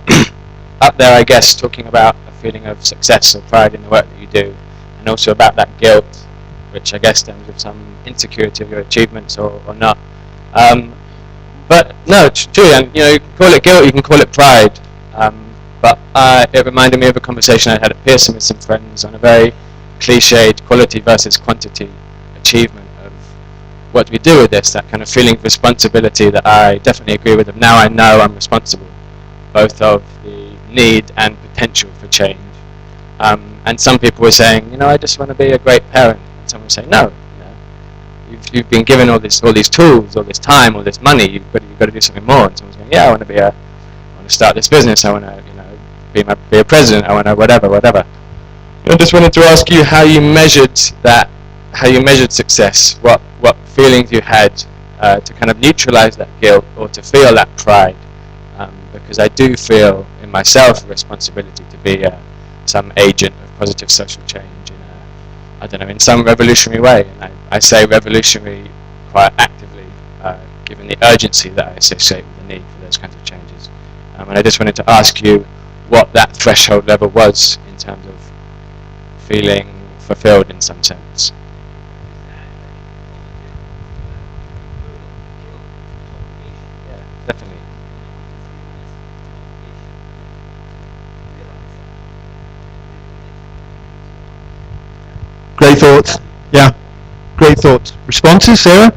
up there, I guess, talking about a feeling of success or pride in the work that you do, and also about that guilt, which I guess stems with some insecurity of your achievements or not. But no, it's true, and you can call it guilt, you can call it pride. But it reminded me of a conversation I had at Pearson with some friends on a very cliched quality versus quantity achievement of what do we do with this, that kind of feeling of responsibility that I definitely agree with. Now I know I'm responsible, both of the need and potential for change. And some people were saying, I just want to be a great parent. And some were saying, no, you've been given all these tools, all this time, all this money. You've got to do something more. And someone's going, yeah, I want to start this business. I want to be a president. I want to whatever. I just wanted to ask you how you measured that, how you measured success. What feelings you had to kind of neutralize that guilt or to feel that pride. Because I do feel in myself a responsibility to be some agent of positive social change in some revolutionary way. And I say revolutionary quite actively, given the urgency that I associate with the need for those kinds of changes. And I just wanted to ask you what that threshold level was in terms of feeling fulfilled in some sense. Yeah, definitely. Great thoughts. Yeah, great thoughts. Responses, Sarah?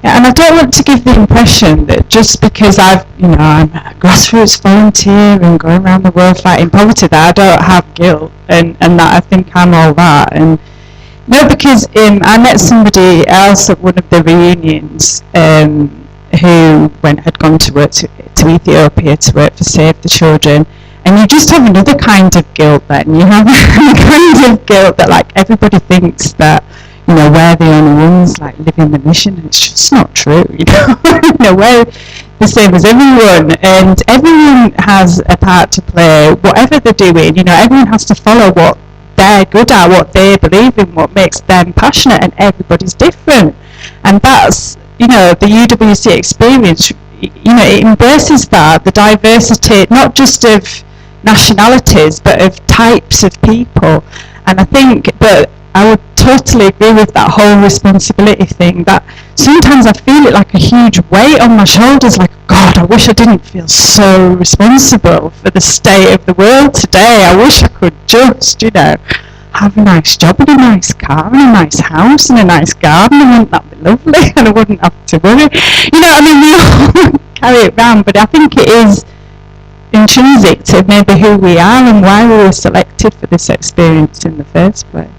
Yeah, and I don't want to give the impression that just because I'm a grassroots volunteer and going around the world fighting poverty, that I don't have guilt and that I think I'm all that. And no, because I met somebody else at one of the reunions who had gone to work to Ethiopia to work for Save the Children. And you just have another kind of guilt then. You have a kind of guilt that like everybody thinks that, we're the only ones like living the mission, and it's just not true, we're the same as everyone, and everyone has a part to play, whatever they're doing, everyone has to follow what they're good at, what they believe in, what makes them passionate, and everybody's different. And that's, the UWC experience, it embraces that, the diversity, not just of nationalities, but of types of people. And I think that I would totally agree with that whole responsibility thing, that sometimes I feel it like a huge weight on my shoulders, like, God, I wish I didn't feel so responsible for the state of the world today. I wish I could just, have a nice job and a nice car and a nice house and a nice garden, and wouldn't that be lovely? And I wouldn't have to worry. We all carry it around, but I think it is intrinsic to maybe who we are and why we were selected for this experience in the first place.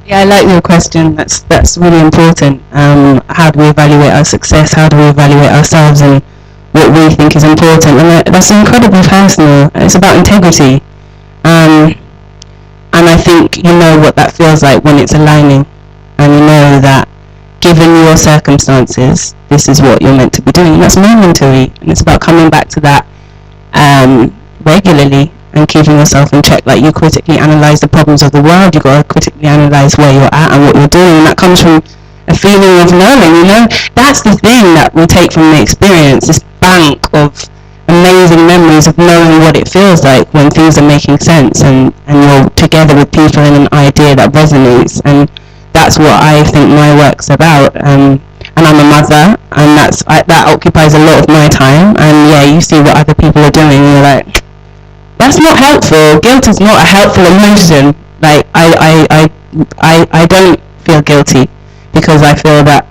Yeah, I like your question. That's really important. How do we evaluate our success? How do we evaluate ourselves and what we think is important? And that's incredibly personal. It's about integrity. And I think you know what that feels like when it's aligning, and you know that given your circumstances, this is what you're meant to be doing. And that's momentary, and it's about coming back to that regularly and keeping yourself in check. Like, you critically analyze the problems of the world, you've got to critically analyze where you're at and what you're doing, and that comes from a feeling of knowing, that's the thing that we take from the experience, this bank of amazing memories of knowing what it feels like when things are making sense and you're together with people in an idea that resonates. And that's what I think my work's about. And I'm a mother, and that occupies a lot of my time, and yeah, you see what other people are doing and you're like, that's not helpful. Guilt is not a helpful emotion. Like, I don't feel guilty, because I feel that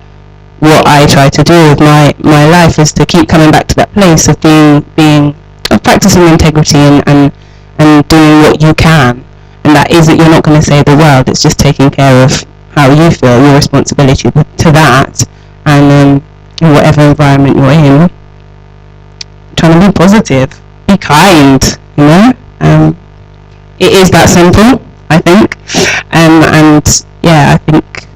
what I try to do with my life is to keep coming back to that place of of practicing integrity and doing what you can. And that is that you're not going to save the world, it's just taking care of how you feel, your responsibility to that, and in whatever environment you're in, trying to be positive, be kind, it is that simple, I think, and yeah, I think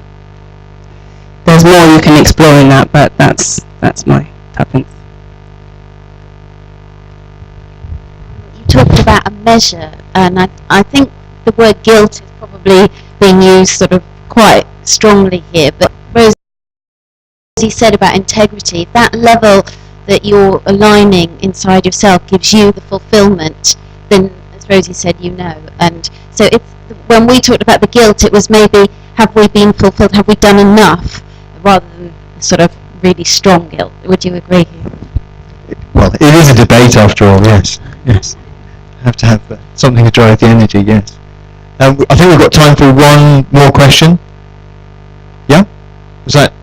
there's more you can explore in that, but that's my tuppence. You talked about a measure, and I think the word guilt is probably being used sort of quite strongly here, but Rosie said about integrity, that level that you're aligning inside yourself gives you the fulfillment, then, as Rosie said, and so it's, when we talked about the guilt, it was maybe, have we been fulfilled, have we done enough, rather than sort of really strong guilt. Would you agree? Well, it is a debate after all, yes. Have to have something to drive the energy, yes. I think we've got time for one more question. Yeah? Was that?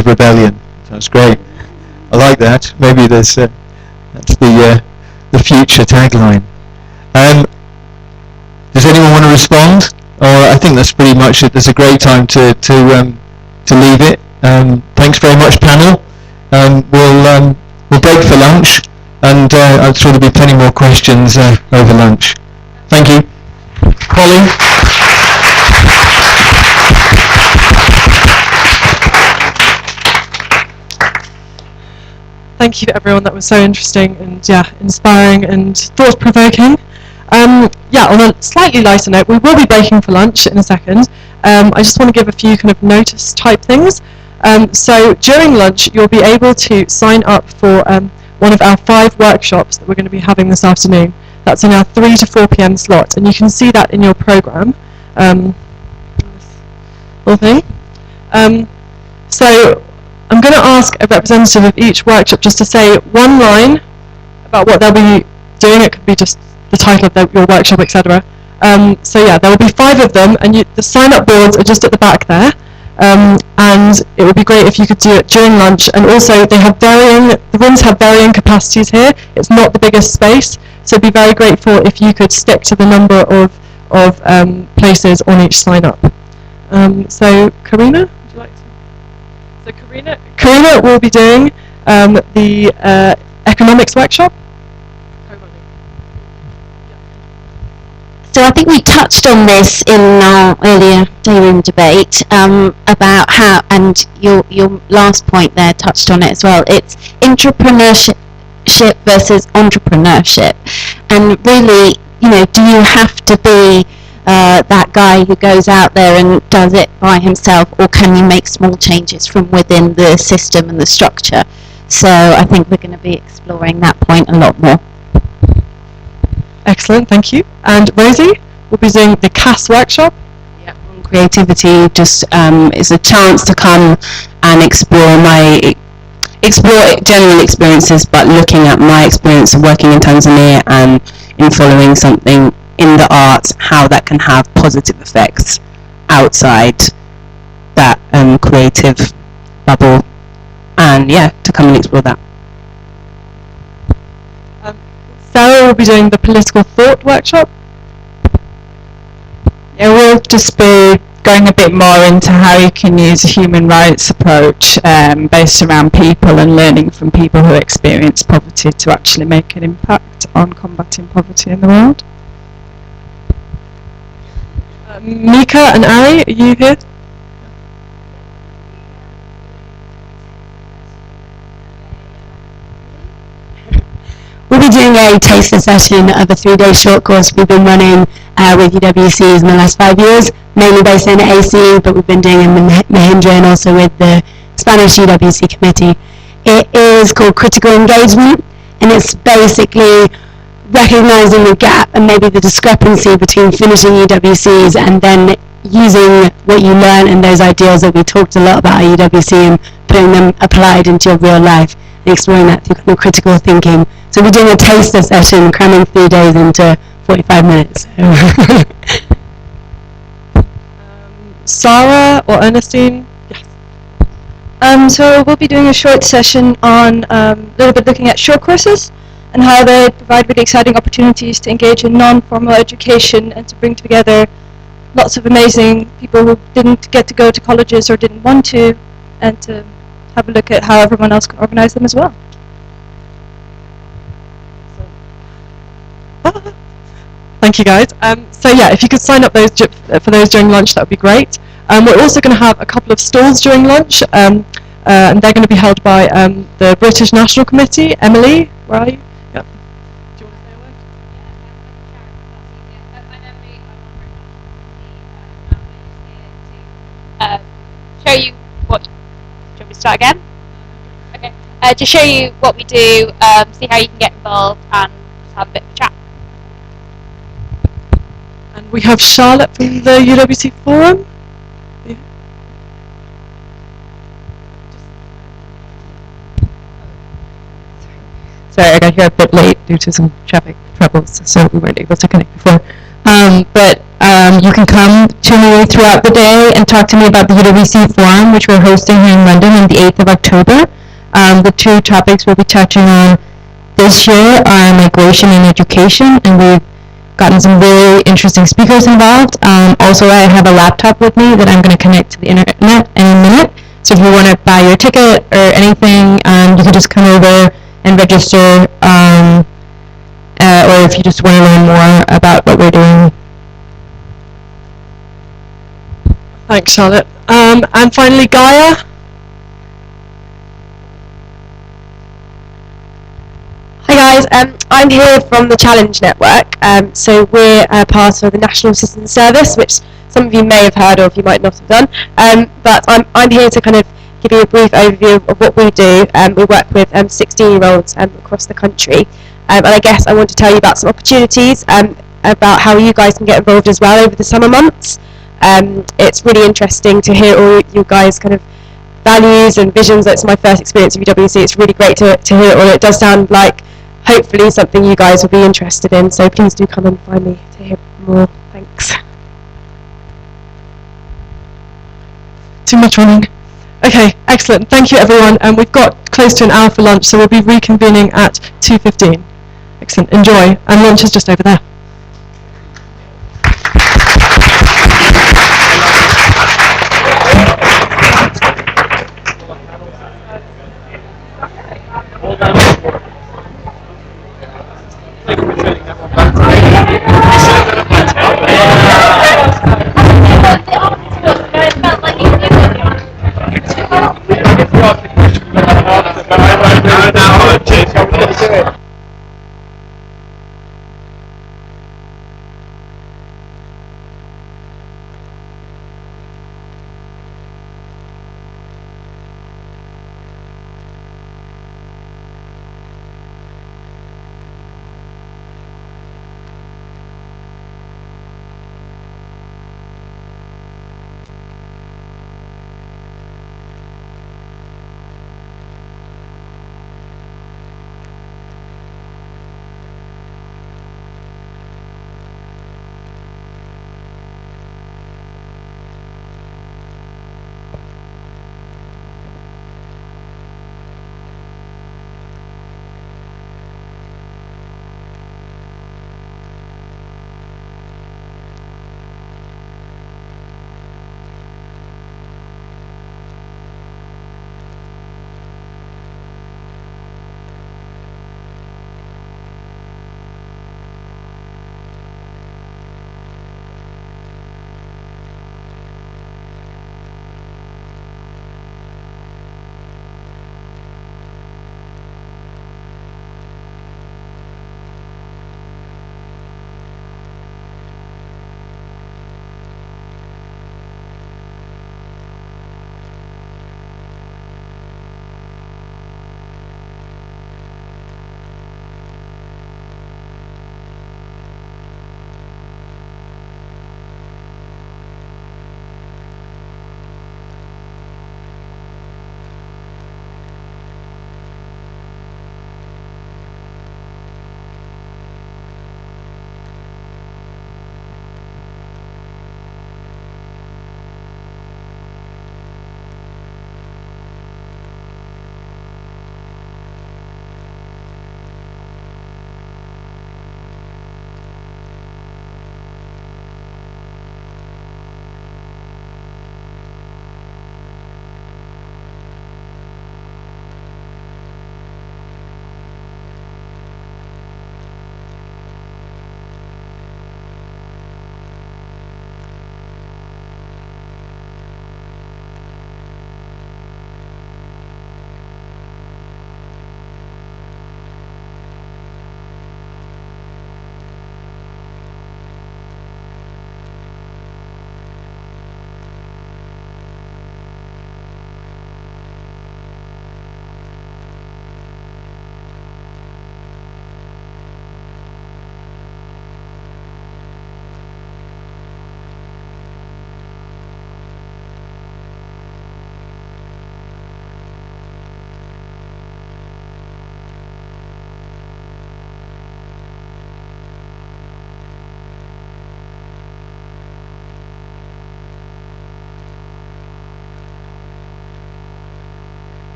of rebellion. That's great. I like that. Maybe that's the future tagline. Does anyone want to respond? Or I think that's pretty much it. There's a great time to leave it. Thanks very much, panel. We'll break for lunch, and I'm sure there'll be plenty more questions over lunch. Thank you. Holly? Thank you to everyone. That was so interesting and inspiring and thought-provoking. On a slightly lighter note, we will be breaking for lunch in a second. I just want to give a few kind of notice type things. So during lunch, you'll be able to sign up for one of our 5 workshops that we're going to be having this afternoon. That's in our 3 to 4 p.m. slot, and you can see that in your program. Whole thing. So I'm going to ask a representative of each workshop just to say one line about what they'll be doing. It could be just the title of your workshop, etc. There will be 5 of them, and the sign-up boards are just at the back there. And it would be great if you could do it during lunch. And also, the rooms have varying capacities here. It's not the biggest space, so it'd be very grateful if you could stick to the number of places on each sign-up. So, Karina, would you like to? So, Karina will be doing the economics workshop. So I think we touched on this in our earlier day room debate about how, and your last point there touched on it as well. It's intrapreneurship versus entrepreneurship, and really, do you have to be that guy who goes out there and does it by himself, or can you make small changes from within the system and the structure? So I think we're going to be exploring that point a lot more. Excellent, thank you. And Rosie will be doing the CAS workshop. Yeah, on creativity, just it's a chance to come and explore general experiences, but looking at my experience of working in Tanzania and in following something in the arts, how that can have positive effects outside that creative bubble, and to come and explore that. Sarah will be doing the political thought workshop. Yeah, we'll just be going a bit more into how you can use a human rights approach based around people and learning from people who experience poverty to actually make an impact on combating poverty in the world. Mika and Ari, are you here? We'll be doing a taster session of a 3-day short course we've been running with UWCs in the last 5 years, mainly based in AC, but we've been doing it in Mahindra and also with the Spanish UWC committee. It is called Critical Engagement, and it's basically recognising the gap and maybe the discrepancy between finishing UWCs and then using what you learn and those ideals that we talked a lot about at UWC and putting them applied into your real life and exploring that through kind of critical thinking. So we're doing a taster session, cramming 3 days into 45 minutes. Sarah or Ernestine? Yes. So we'll be doing a short session on a little bit looking at short courses and how they provide really exciting opportunities to engage in non-formal education and to bring together lots of amazing people who didn't get to go to colleges or didn't want to, and to have a look at how everyone else can organize them as well. Thank you, guys. If you could sign up for those during lunch, that would be great. We're also going to have a couple of stalls during lunch, and they're going to be held by the British National Committee. Emily, where are you? Yep. Do you want to say a word? Show you what. Do you want me to start again? Okay. To show you what we do, see how you can get involved, and just have a bit of a chat. And we have Charlotte from the UWC Forum. Yeah. Sorry, I got here a bit late due to some traffic troubles, so we weren't able to connect before. But You can come to me throughout the day and talk to me about the UWC Forum, which we're hosting here in London on the 8th of October. The two topics we'll be touching on this year are migration and education, and we've gotten some really interesting speakers involved. Also, I have a laptop with me that I'm going to connect to the internet in a minute. So if you want to buy your ticket or anything, you can just come over and register, or if you just want to learn more about what we're doing. Thanks, Charlotte. And finally, Gaia. Hi guys, I'm here from the Challenge Network. So we're part of the National Citizen Service, which some of you may have heard of, you might not have done. But I'm here to kind of give you a brief overview of what we do. We work with 16-year-olds across the country. And I guess I want to tell you about some opportunities, about how you guys can get involved as well over the summer months. It's really interesting to hear all you guys kind of values and visions. That's my first experience of UWC. It's really great to hear it all. It does sound like hopefully something you guys will be interested in, so please do come and find me to hear more. Thanks. Too much running. Okay, excellent. Thank you, everyone. And we've got close to an hour for lunch, so we'll be reconvening at 2:15. Excellent. Enjoy. And lunch is just over there.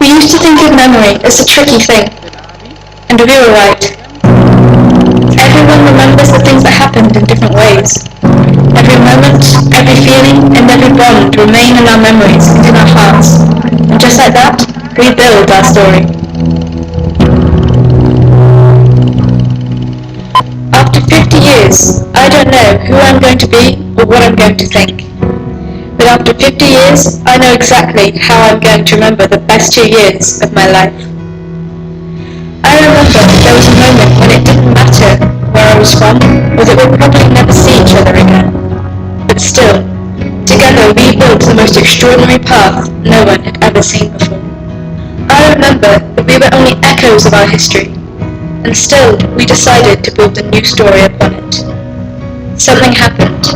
We used to think of memory as a tricky thing, and we were right. Everyone remembers the things that happened in different ways. Every moment, every feeling, and every bond remain in our memories and in our hearts. And just like that, we build our story. After 50 years, I don't know who I'm going to be or what I'm going to think. But after 50 years, I know exactly how I'm going to remember the best 2 years of my life. I remember there was a moment when it didn't matter where I was from, or that we'd probably never see each other again. But still, together we built the most extraordinary path no one had ever seen before. I remember that we were only echoes of our history, and still we decided to build a new story upon it. Something happened,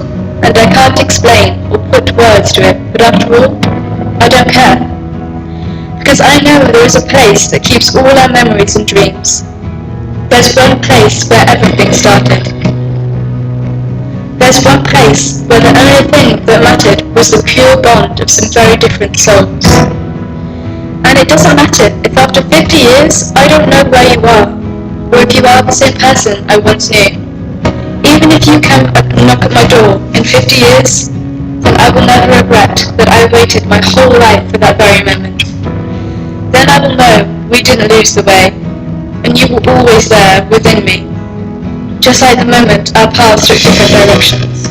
and I can't explain or put words to it, but after all, I don't care. Because I know there is a place that keeps all our memories and dreams. There's one place where everything started. There's one place where the only thing that mattered was the pure bond of some very different souls. And it doesn't matter if after 50 years I don't know where you are, or if you are the same person I once knew. Even if you come and knock at my door in 50 years, then I will never regret that I waited my whole life for that very moment. Then I will know we didn't lose the way, and you were always there within me, just like the moment our paths took different directions.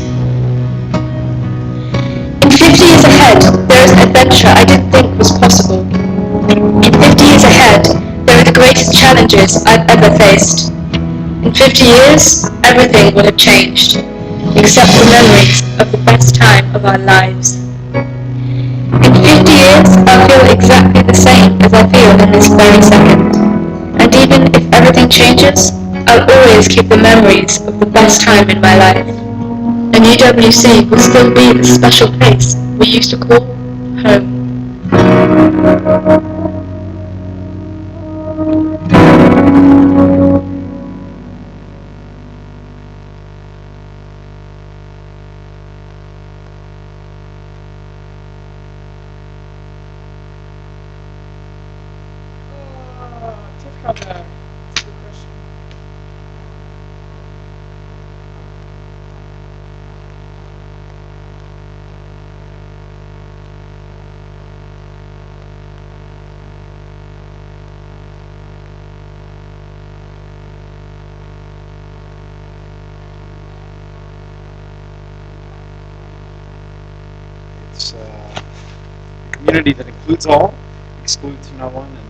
In 50 years ahead, there is an adventure I didn't think was possible. In 50 years ahead, there are the greatest challenges I've ever faced. In 50 years, everything will have changed, except the memories of the best time of our lives. In 50 years, I'll feel exactly the same as I feel in this very second. And even if everything changes, I'll always keep the memories of the best time in my life. And UWC will still be the special place we used to call home. It's a community that includes all, excludes no one, and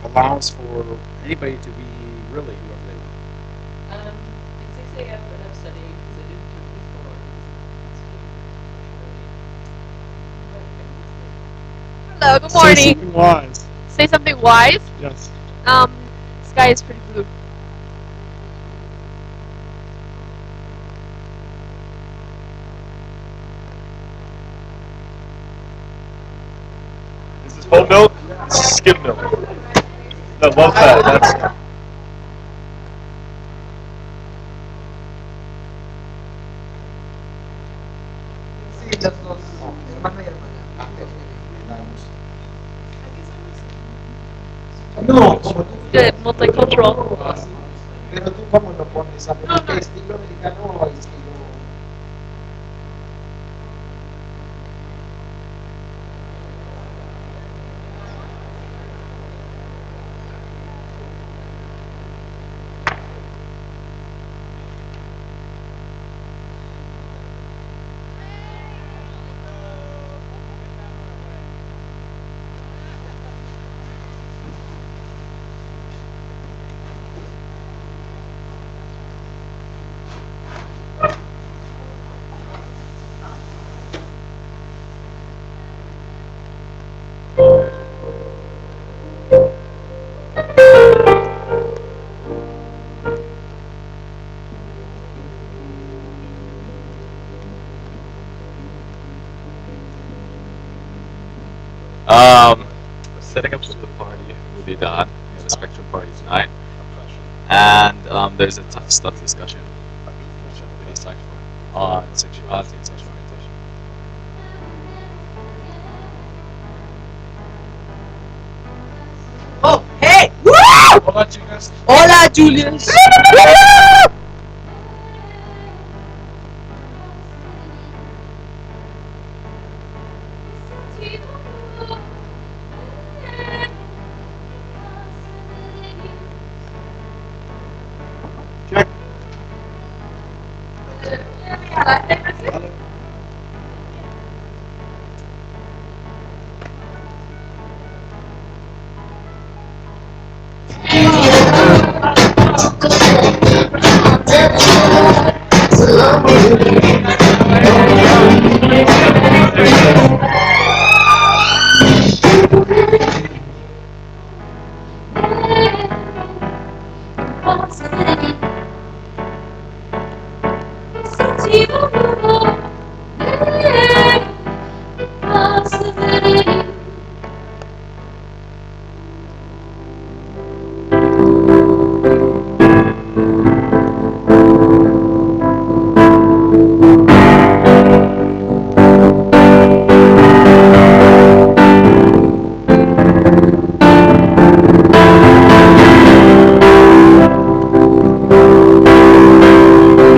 allows for anybody to be really whoever they want. It's 6 a.m. and I'm studying because I didn't come before. Hello, good morning. Say something wise. Say something wise? Yes. Sky is pretty blue. Whole milk? This is skim milk. No, low fat. That's. No, como tú Good, multicultural. pero tú cómo lo pones, ¿qué estilo americano o estilo? Setting up with the party will be done. We have a spectrum party tonight, and there's a tough stuff discussion, which I'm really psyched for, on sexuality and sexual orientation. Oh, hey! Woo! Hola, chicas. Hola, Julius.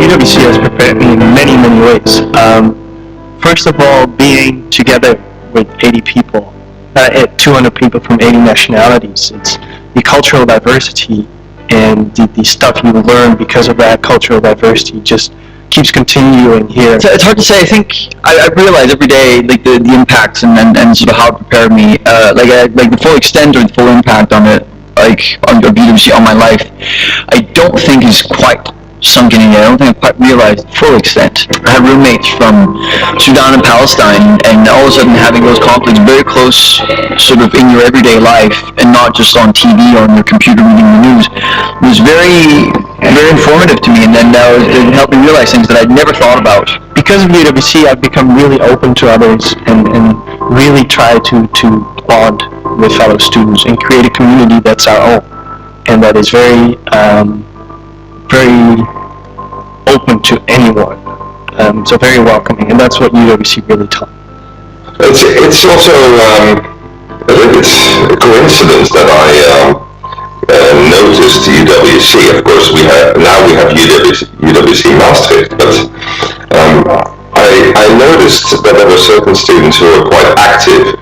UWC has prepared me in many, many ways. First of all, being together with 80 people, 200 people from 80 nationalities. It's the cultural diversity and the stuff you learn because of that cultural diversity just keeps continuing here. It's hard to say. I think I realize every day like the impacts and sort of how it prepared me, like the full extent or the full impact on it, like on UWC on my life. I don't think is quite sunken in yet. I don't think I've quite realized the full extent. I had roommates from Sudan and Palestine, and all of a sudden having those conflicts very close, sort of in your everyday life, and not just on TV or on your computer reading the news, was very, very informative to me. And then it helped me realize things that I'd never thought about. Because of UWC, I've become really open to others and really try to bond with fellow students and create a community that's our own and that is very very open to anyone, so very welcoming, and that's what UWC really taught. It's also it's a coincidence that I noticed UWC. Of course, we have UWC Maastricht, but I noticed that there were certain students who were quite active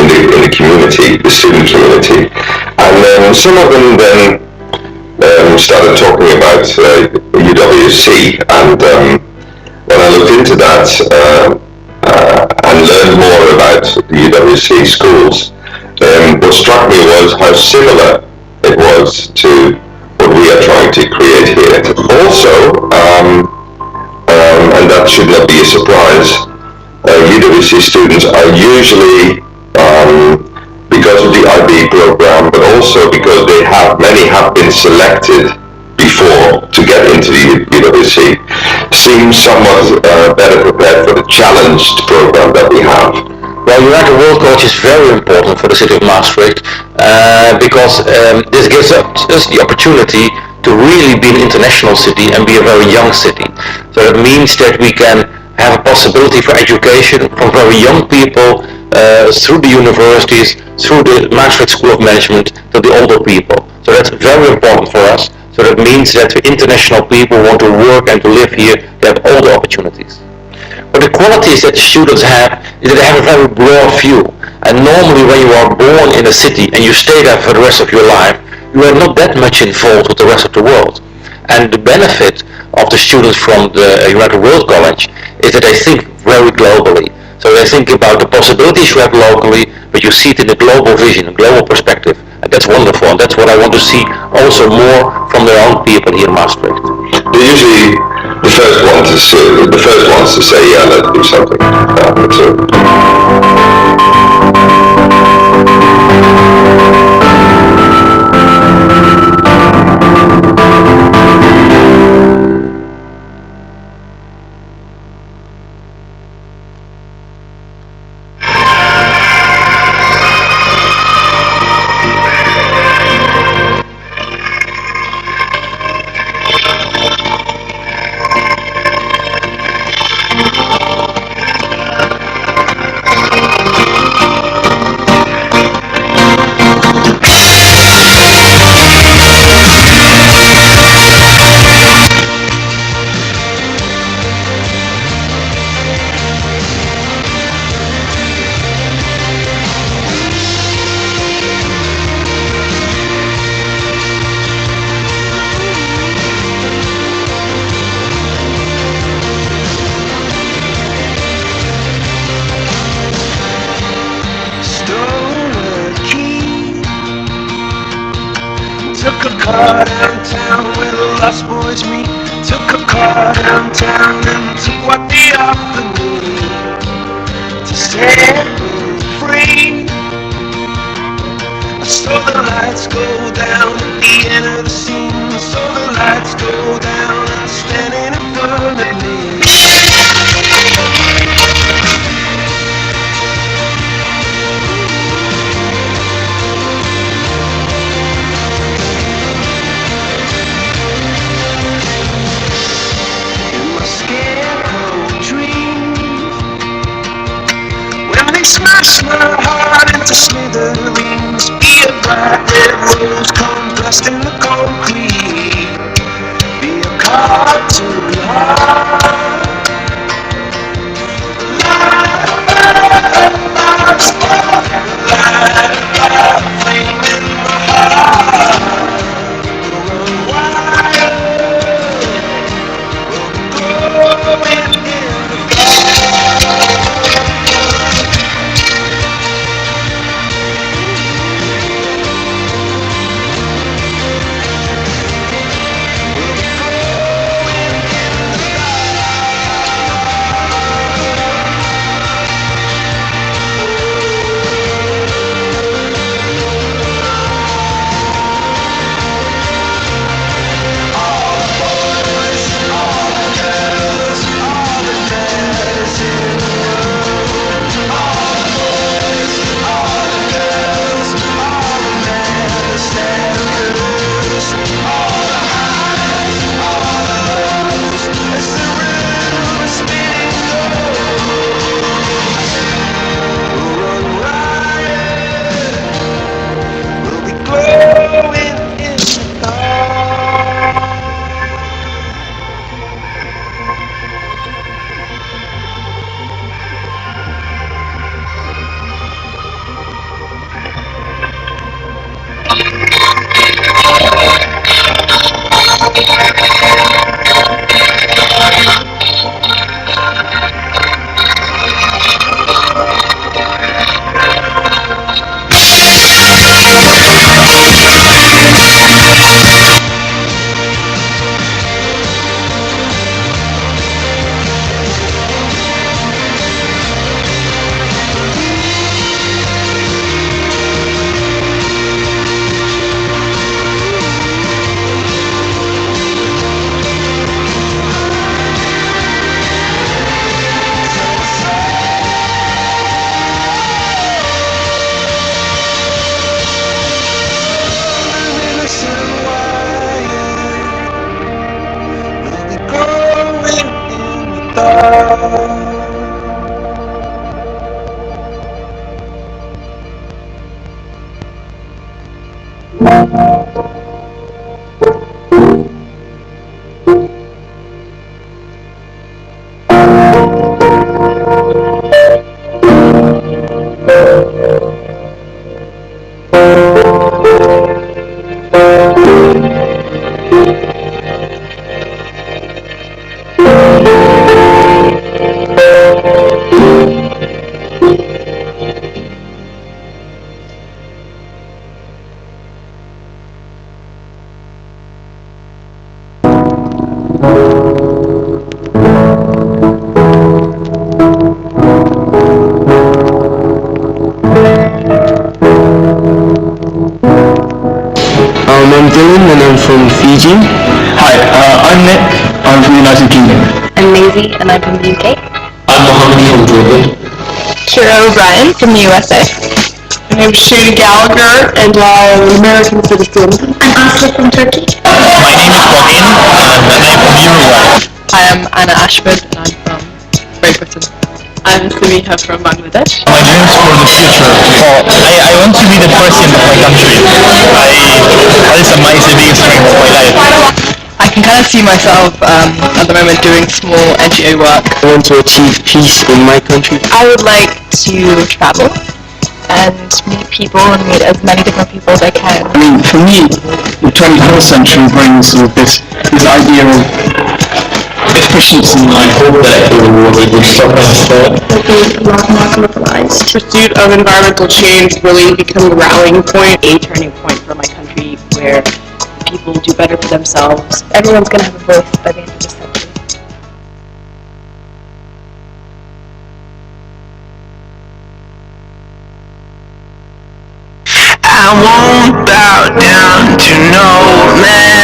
in the community, the student community, and some of them then started talking about UWC, and when I looked into that and learned more about the UWC schools, what struck me was how similar it was to what we are trying to create here. Also, and that should not be a surprise, UWC students are usually because of the IB program, but also because many have been selected before to get into the UWC, seem somewhat better prepared for the challenged program that we have. Well, United World College is very important for the city of Maastricht because this gives us the opportunity to really be an international city and be a very young city. So that means that we can have a possibility for education from very young people through the universities, through the Maastricht School of Management to the older people. So that's very important for us. So that means that the international people want to work and to live here, they have all the opportunities. But the qualities that the students have is that they have a very broad view. And normally when you are born in a city and you stay there for the rest of your life, you are not that much involved with the rest of the world. And the benefit of the students from the United World College is that they think very globally. So they think about the possibilities you have locally, but you see it in a global vision, a global perspective. And that's wonderful, and that's what I want to see also more from their own people here in Maastricht. They're usually the first ones to say, yeah, let's do something. Took a car downtown where the lost boys meet. Took a car downtown and took what they offered me to set me free. I saw the lights go down at the end of the scene. I saw the lights go down and standing in front of me. Smash my heart into smithereens. Be a bright red rose compressed in the concrete. Be a card to be hard. Light, flame in my heart. Run wild, growing in the dark. I'm Dylan and I'm from Fiji. Hi, I'm Nick. I'm from the United Kingdom. I'm Maisie and I'm from the UK. I'm Mohammed from Jordan. Kira O'Brien from the USA. My name's Shane Gallagher and I'm an American citizen. I'm Asli from Turkey. My name is Robin and I'm from Uruguay. Hi, I'm Anna Ashford and I'm from Great Britain. I'm Samiha from Bangladesh. My dreams for the future. Well, I want to be the president of my country. That is my biggest dream of my life. I can kind of see myself at the moment doing small NGO work. I want to achieve peace in my country. I would like to travel and meet people and meet as many different people as I can. I mean, for me, the 21st century brings sort of this idea of efficiency. I hope that the world will stop us there. Will be a lot more globalized. Pursuit of environmental change really become a rallying point. A turning point for my country where people do better for themselves. Everyone's going to have a voice by the end of this century. I won't bow down to no man.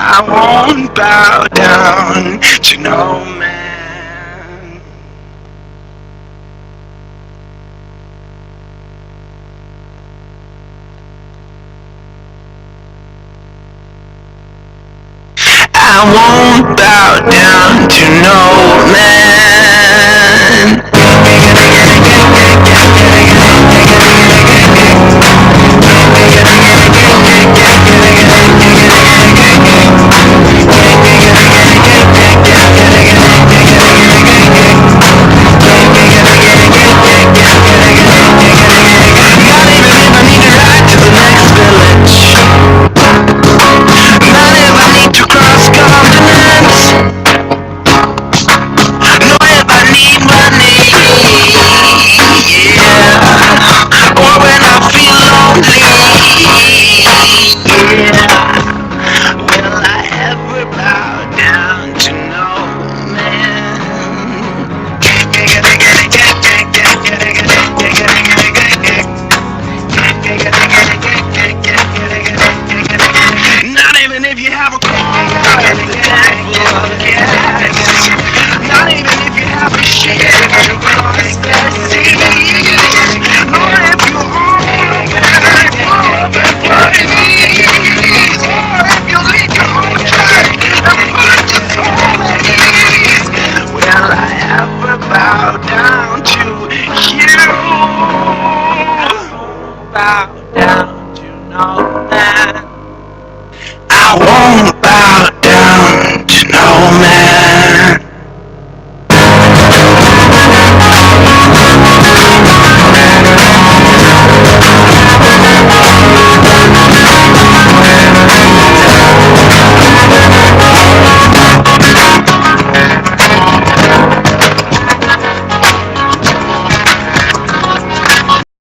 I won't bow down to no man. I won't bow down to no man. Not wrong.